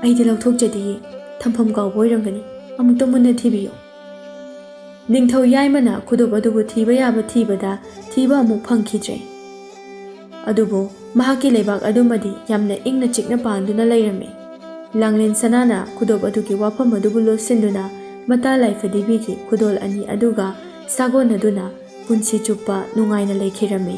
ꯑꯩꯗꯤ ꯂꯧꯊꯣꯛꯆꯗꯤꯌꯦ, ꯊꯝꯐꯝ ꯀꯥꯎꯕ ꯑꯣꯏꯔꯝꯒꯅꯤ, ꯑꯃꯨꯛꯇ ꯃꯨꯟꯅ ꯊꯤꯕꯤꯌꯨ꯫ ꯅꯤꯡꯊꯧ ꯌꯥꯏꯃꯅ ꯈꯨꯗꯣꯞ ꯑꯗꯨꯕꯨ ꯊꯤꯕ ꯌꯥꯕ ꯊꯤꯕꯗ ꯊꯤꯕ ꯑꯃꯨꯛ ꯐꯪꯈꯤꯗ꯭ꯔꯦ꯫ ꯑꯗꯨꯕꯨ ꯃꯍꯥꯛꯀꯤ ꯂꯩꯕꯥꯛ ꯑꯗꯨꯃꯗꯤ ꯌꯥꯝꯅ ꯏꯪꯅ ꯆꯤꯛꯅ ꯄꯥꯟꯗꯨꯅ ꯂꯩꯔꯝꯃꯤ꯫ ꯂꯥꯡꯂꯦꯟ ꯁꯅꯥꯅ ꯈꯨꯗꯣꯞ ꯑꯗꯨꯒꯤ ꯋꯥꯐꯝ ꯑꯗꯨꯕꯨ ꯂꯣꯠꯁꯤꯟꯗꯨꯅ ꯃꯇꯥ ꯂꯥꯏꯐꯗꯤꯕꯤꯒꯤ ꯈꯨꯗꯣꯜ ꯑꯅꯤ ꯑꯗꯨꯒ ꯁꯥꯒꯣꯟꯅꯗꯨꯅ ꯄꯨꯟꯁꯤ ꯆꯨꯞꯄ ꯅꯨꯡꯉꯥꯏꯅ ꯂꯩꯈꯤꯔꯝꯃꯤ꯫